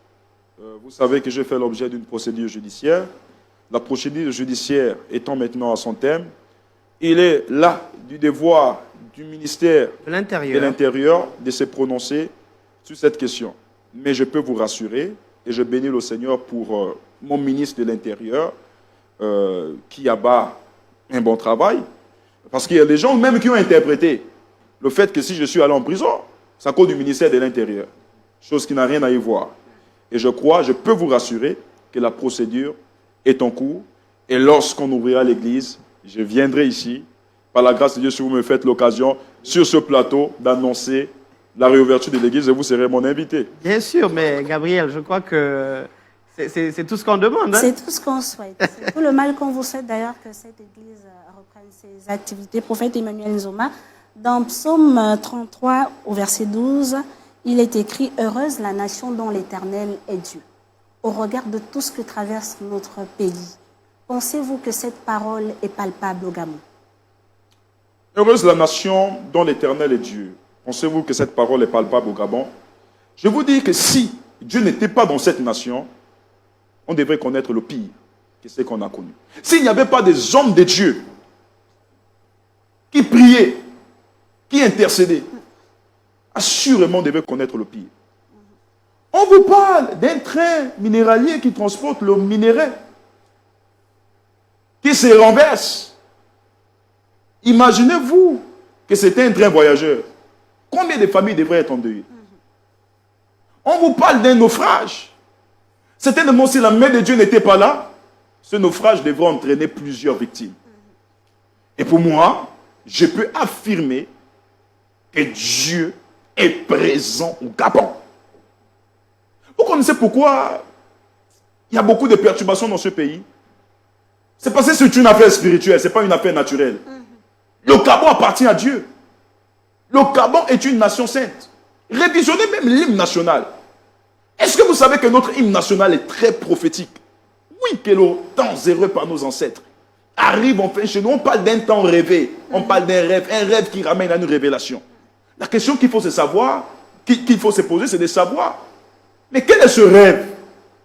Vous savez que j'ai fait l'objet d'une procédure judiciaire. La procédure judiciaire étant maintenant à son terme, il est là du devoir du ministère De de l'intérieur. l'Intérieur de se prononcer sur cette question. Mais je peux vous rassurer, et je bénis le Seigneur pour mon ministre de l'Intérieur, qui abat un bon travail, parce qu'il y a des gens même qui ont interprété le fait que si je suis allé en prison, c'est à cause du ministère de l'Intérieur, chose qui n'a rien à y voir. Et je peux vous rassurer que la procédure est en cours, et lorsqu'on ouvrira l'église, je viendrai ici, par la grâce de Dieu, si vous me faites l'occasion, sur ce plateau, d'annoncer la réouverture de l'église, et vous serez mon invité. Bien sûr, mais Gabriel, je crois que c'est tout ce qu'on demande. Hein? C'est tout ce qu'on souhaite. C'est tout le mal qu'on vous souhaite d'ailleurs que cette église reprenne ses activités. Prophète Emmanuel Nzoma, dans Psaume 33, au verset 12, il est écrit « Heureuse la nation dont l'Éternel est Dieu ». Au regard de tout ce que traverse notre pays, pensez-vous que cette parole est palpable au Gabon? Heureuse la nation dont l'Éternel est Dieu. Pensez-vous que cette parole est palpable au Gabon? Je vous dis que si Dieu n'était pas dans cette nation, on devrait connaître le pire que ce qu'on a connu. S'il n'y avait pas des hommes de Dieu qui priaient, qui intercédaient, assurément on devait connaître le pire. On vous parle d'un train minéralier qui transporte le minerai, qui se renverse. Imaginez-vous que c'était un train voyageur. Combien de familles devraient être endeuillées? On vous parle d'un naufrage. Certainement, si la main de Dieu n'était pas là, ce naufrage devrait entraîner plusieurs victimes. Et pour moi, je peux affirmer que Dieu est présent au Gabon. Vous connaissez pourquoi il y a beaucoup de perturbations dans ce pays? C'est parce que c'est une affaire spirituelle, ce n'est pas une affaire naturelle. Le Gabon appartient à Dieu. Le Gabon est une nation sainte. Révisionnez même l'hymne national. Est-ce que vous savez que notre hymne national est très prophétique? Oui, que le temps heureux par nos ancêtres arrive enfin chez nous. On parle d'un temps rêvé. On parle d'un rêve. Un rêve qui ramène à une révélation. La question qu'il faut se savoir, qu'il faut se poser, c'est de savoir Mais quel est ce rêve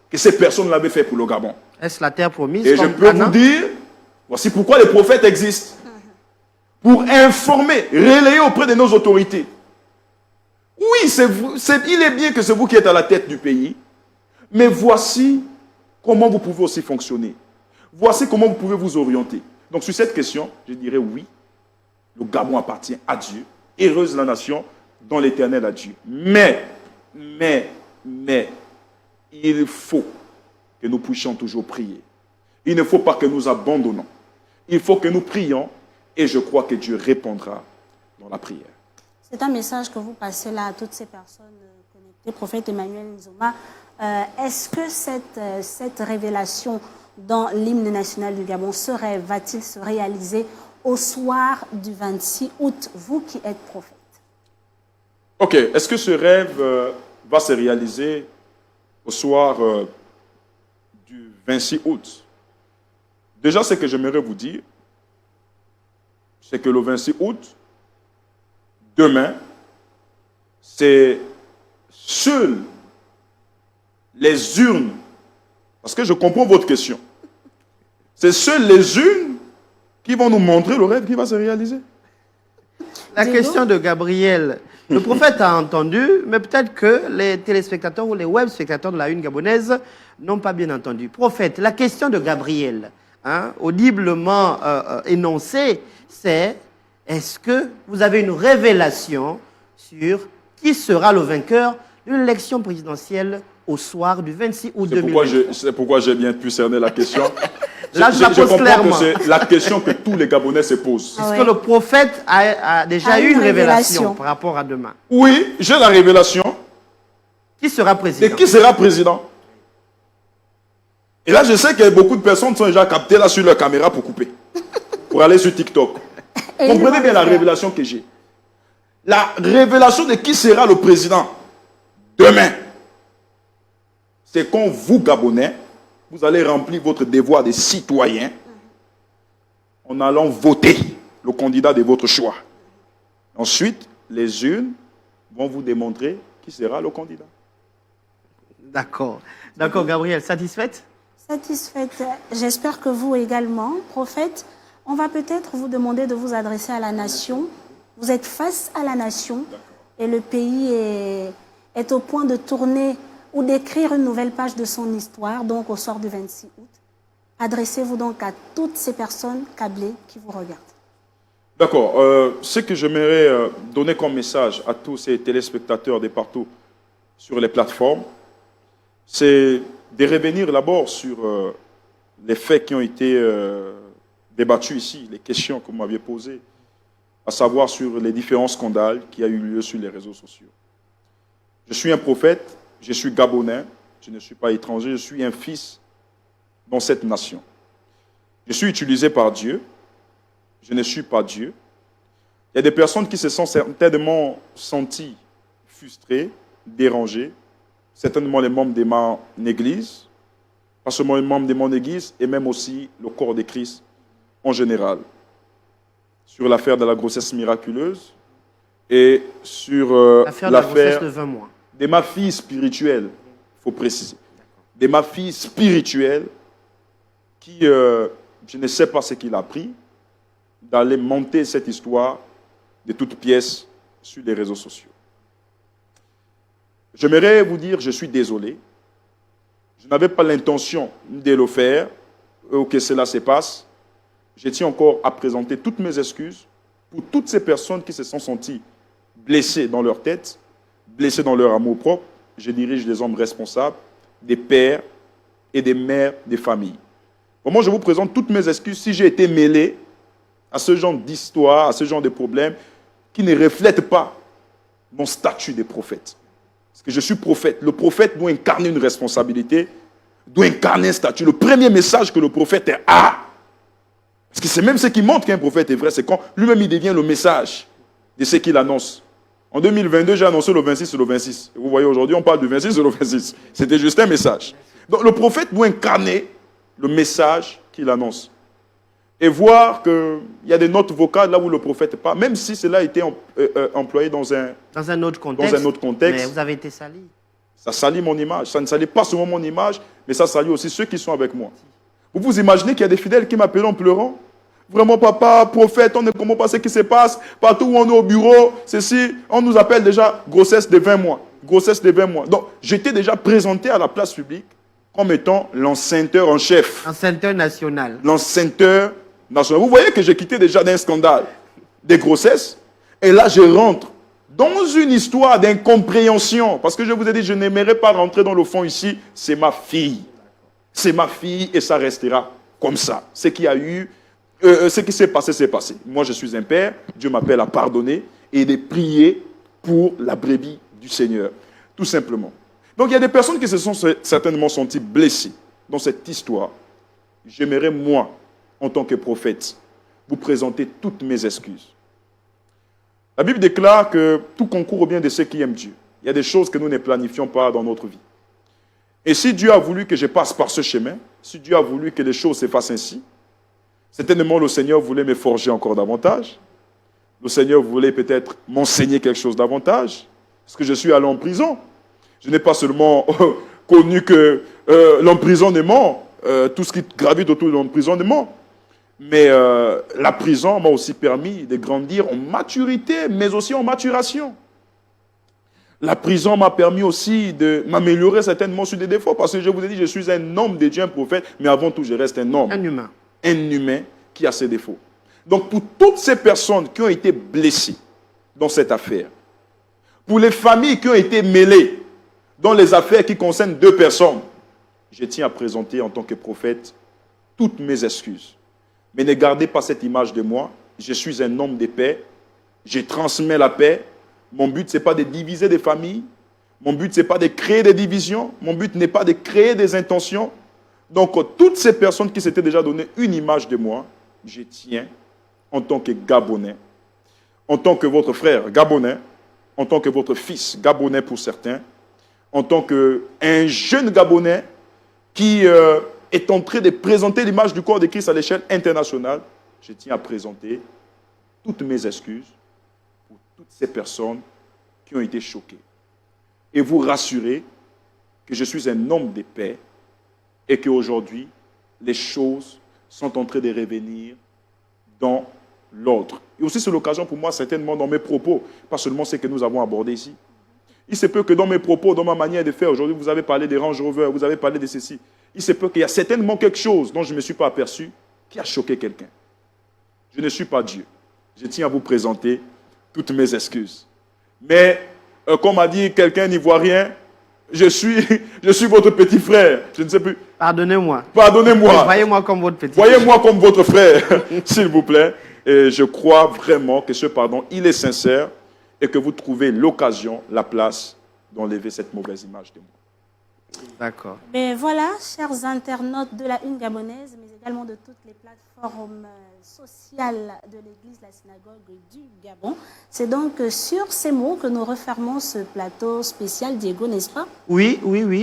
que ces personnes l'avaient fait pour le Gabon? Est-ce la terre promise? Et je peux vous dire, voici pourquoi les prophètes existent. Pour informer, relayer auprès de nos autorités. Oui, il est bien que c'est vous qui êtes à la tête du pays, mais voici comment vous pouvez aussi fonctionner. Voici comment vous pouvez vous orienter. Donc sur cette question, je dirais oui, le Gabon appartient à Dieu. Heureuse la nation dont l'Éternel a Dieu. Mais, il faut que nous puissions toujours prier. Il ne faut pas que nous abandonnons. Il faut que nous prions et je crois que Dieu répondra dans la prière. C'est un message que vous passez là à toutes ces personnes connectées. Prophète Emmanuel Nzoma, est-ce que cette révélation dans l'hymne national du Gabon, ce rêve va-t-il se réaliser au soir du 26 août, vous qui êtes prophète? Ok, est-ce que ce rêve va se réaliser au soir du 26 août? Déjà, ce que j'aimerais vous dire, c'est que le 26 août, demain, c'est seules les urnes, parce que je comprends votre question, c'est seules les urnes qui vont nous montrer le rêve qui va se réaliser. La question de Gabriel, le prophète a entendu, mais peut-être que les téléspectateurs ou les web spectateurs de la Une gabonaise n'ont pas bien entendu. Prophète, la question de Gabriel, audiblement énoncée, c'est: est-ce que vous avez une révélation sur qui sera le vainqueur de l'élection présidentielle au soir du 26 août 2020? C'est pourquoi j'ai bien pu cerner la question. Là, je la pose clairement. C'est la question que tous les Gabonais se posent. Est-ce que le prophète a déjà eu une révélation par rapport à demain? Oui, j'ai la révélation. Qui sera président? De qui sera président? Et là, je sais que beaucoup de personnes sont déjà captées là sur leur caméra pour couper, pour aller sur TikTok. Comprenez bien la révélation que j'ai. La révélation de qui sera le président demain, c'est quand vous, Gabonais, vous allez remplir votre devoir de citoyen en allant voter le candidat de votre choix. Ensuite, les urnes vont vous démontrer qui sera le candidat. D'accord. D'accord, Gabriel, satisfaite? Satisfaite. J'espère que vous également, prophète. On va peut-être vous demander de vous adresser à la nation. Vous êtes face à la nation et le pays est au point de tourner ou d'écrire une nouvelle page de son histoire, donc au soir du 26 août. Adressez-vous donc à toutes ces personnes câblées qui vous regardent. D'accord. Ce que j'aimerais donner comme message à tous ces téléspectateurs de partout sur les plateformes, c'est de revenir d'abord sur les faits qui ont été débattus ici, les questions que vous m'aviez posées, à savoir sur les différents scandales qui ont eu lieu sur les réseaux sociaux. Je suis un prophète, je suis gabonais, je ne suis pas étranger, je suis un fils dans cette nation. Je suis utilisé par Dieu, je ne suis pas Dieu. Il y a des personnes qui se sont certainement senties frustrées, dérangées, certainement les membres de mon église, pas seulement les membres de mon église, et même aussi le corps de Christ en général, sur l'affaire de la grossesse miraculeuse et sur l'affaire de 20 mois. De ma fille spirituelle, il faut préciser, de ma fille spirituelle qui, je ne sais pas ce qu'il a pris, d'aller monter cette histoire de toutes pièces sur les réseaux sociaux. J'aimerais vous dire, je suis désolé. Je n'avais pas l'intention de le faire, ou que cela se passe. Je tiens encore à présenter toutes mes excuses pour toutes ces personnes qui se sont senties blessées dans leur tête, blessés dans leur amour propre. Je dirige des hommes responsables, des pères et des mères des familles. Vraiment, je vous présente toutes mes excuses si j'ai été mêlé à ce genre d'histoire, à ce genre de problèmes qui ne reflètent pas mon statut de prophète. Parce que je suis prophète. Le prophète doit incarner une responsabilité, doit incarner un statut. Le premier message que le prophète a, parce que c'est même ce qui montre qu'un prophète est vrai, c'est quand lui-même il devient le message de ce qu'il annonce. En 2022, j'ai annoncé le 26 et le 26. Vous voyez, aujourd'hui, on parle du 26 et le 26. C'était juste un message. Donc, le prophète doit incarner le message qu'il annonce. Et voir qu'il y a des notes vocales là où le prophète n'est pas, même si cela a été employé dans un autre contexte. Mais vous avez été sali. Ça salit mon image. Ça ne salit pas seulement mon image, mais ça salit aussi ceux qui sont avec moi. Vous vous imaginez qu'il y a des fidèles qui m'appellent en pleurant? Vraiment, papa, prophète, on ne comprend pas ce qui se passe. Partout où on est au bureau, ceci, on nous appelle déjà grossesse de 20 mois. Grossesse de 20 mois. Donc, j'étais déjà présenté à la place publique comme étant l'enceinteur en chef. L'enceinteur national. L'enceinteur national. Vous voyez que j'ai quitté déjà d'un scandale des grossesses. Et là, je rentre dans une histoire d'incompréhension. Parce que je vous ai dit, je n'aimerais pas rentrer dans le fond ici. C'est ma fille. C'est ma fille et ça restera comme ça. Ce qui a eu, ce qui s'est passé, c'est passé. Moi, je suis un père. Dieu m'appelle à pardonner et de prier pour la brebis du Seigneur. Tout simplement. Donc, il y a des personnes qui se sont certainement senties blessées dans cette histoire. J'aimerais, moi, en tant que prophète, vous présenter toutes mes excuses. La Bible déclare que tout concourt au bien de ceux qui aiment Dieu. Il y a des choses que nous ne planifions pas dans notre vie. Et si Dieu a voulu que je passe par ce chemin, si Dieu a voulu que les choses se fassent ainsi, certainement le Seigneur voulait me forger encore davantage. Le Seigneur voulait peut-être m'enseigner quelque chose davantage. Parce que je suis allé en prison. Je n'ai pas seulement connu que l'emprisonnement, tout ce qui gravite autour de l'emprisonnement, mais la prison m'a aussi permis de grandir en maturité, mais aussi en maturation. La prison m'a permis aussi de m'améliorer certainement sur des défauts, parce que je vous ai dit, je suis un homme de Dieu, un prophète, mais avant tout, je reste un homme. Un humain. Un humain qui a ses défauts. Donc, pour toutes ces personnes qui ont été blessées dans cette affaire, pour les familles qui ont été mêlées dans les affaires qui concernent deux personnes, je tiens à présenter en tant que prophète toutes mes excuses. Mais ne gardez pas cette image de moi. Je suis un homme de paix. Je transmets la paix. Mon but, ce n'est pas de diviser des familles. Mon but, ce n'est pas de créer des divisions. Mon but n'est pas de créer des intentions. Donc, toutes ces personnes qui s'étaient déjà donné une image de moi, je tiens, en tant que Gabonais, en tant que votre frère Gabonais, en tant que votre fils Gabonais pour certains, en tant qu'un jeune Gabonais qui est en train de présenter l'image du corps de Christ à l'échelle internationale, je tiens à présenter toutes mes excuses pour toutes ces personnes qui ont été choquées. Et vous rassurer que je suis un homme de paix et qu'aujourd'hui, les choses sont en train de revenir dans l'ordre. Et aussi, c'est l'occasion pour moi, certainement, dans mes propos, pas seulement ce que nous avons abordé ici. Il se peut que dans mes propos, dans ma manière de faire, aujourd'hui, vous avez parlé des Range Rover, vous avez parlé de ceci. Il se peut qu'il y a certainement quelque chose dont je ne me suis pas aperçu qui a choqué quelqu'un. Je ne suis pas Dieu. Je tiens à vous présenter toutes mes excuses. Mais, comme a dit quelqu'un ivoirien, je suis votre petit frère. Je ne sais plus. Pardonnez-moi. Pardonnez-moi. Voyez-moi comme votre petit frère. Voyez-moi comme votre frère, s'il vous plaît. Et je crois vraiment que ce pardon, il est sincère et que vous trouvez l'occasion, la place d'enlever cette mauvaise image de moi. D'accord. Mais voilà, chers internautes de la Une Gabonaise, mais également de toutes les plateformes sociales de l'Église, la synagogue du Gabon. C'est donc sur ces mots que nous refermons ce plateau spécial, Diego, n'est-ce pas? Oui,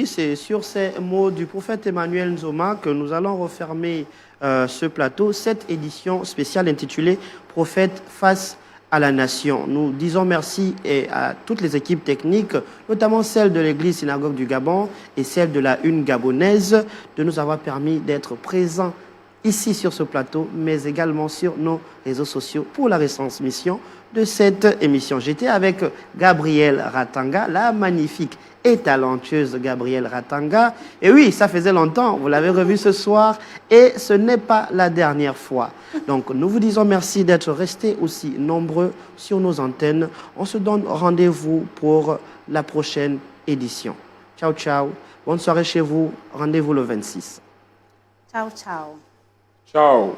c'est sur ces mots du prophète Emmanuel Nzoma que nous allons refermer ce plateau, cette édition spéciale intitulée « Prophète face à la nation ». Nous disons merci à toutes les équipes techniques, notamment celle de l'Église synagogue du Gabon et celle de la Une Gabonaise, de nous avoir permis d'être présents ici sur ce plateau, mais également sur nos réseaux sociaux pour la retransmission de cette émission. J'étais avec Gabrielle Ratanga, la magnifique et talentueuse Gabrielle Ratanga. Et oui, ça faisait longtemps, vous l'avez revu ce soir, et ce n'est pas la dernière fois. Donc, nous vous disons merci d'être restés aussi nombreux sur nos antennes. On se donne rendez-vous pour la prochaine édition. Ciao, ciao. Bonne soirée chez vous. Rendez-vous le 26. Ciao, ciao. Ciao.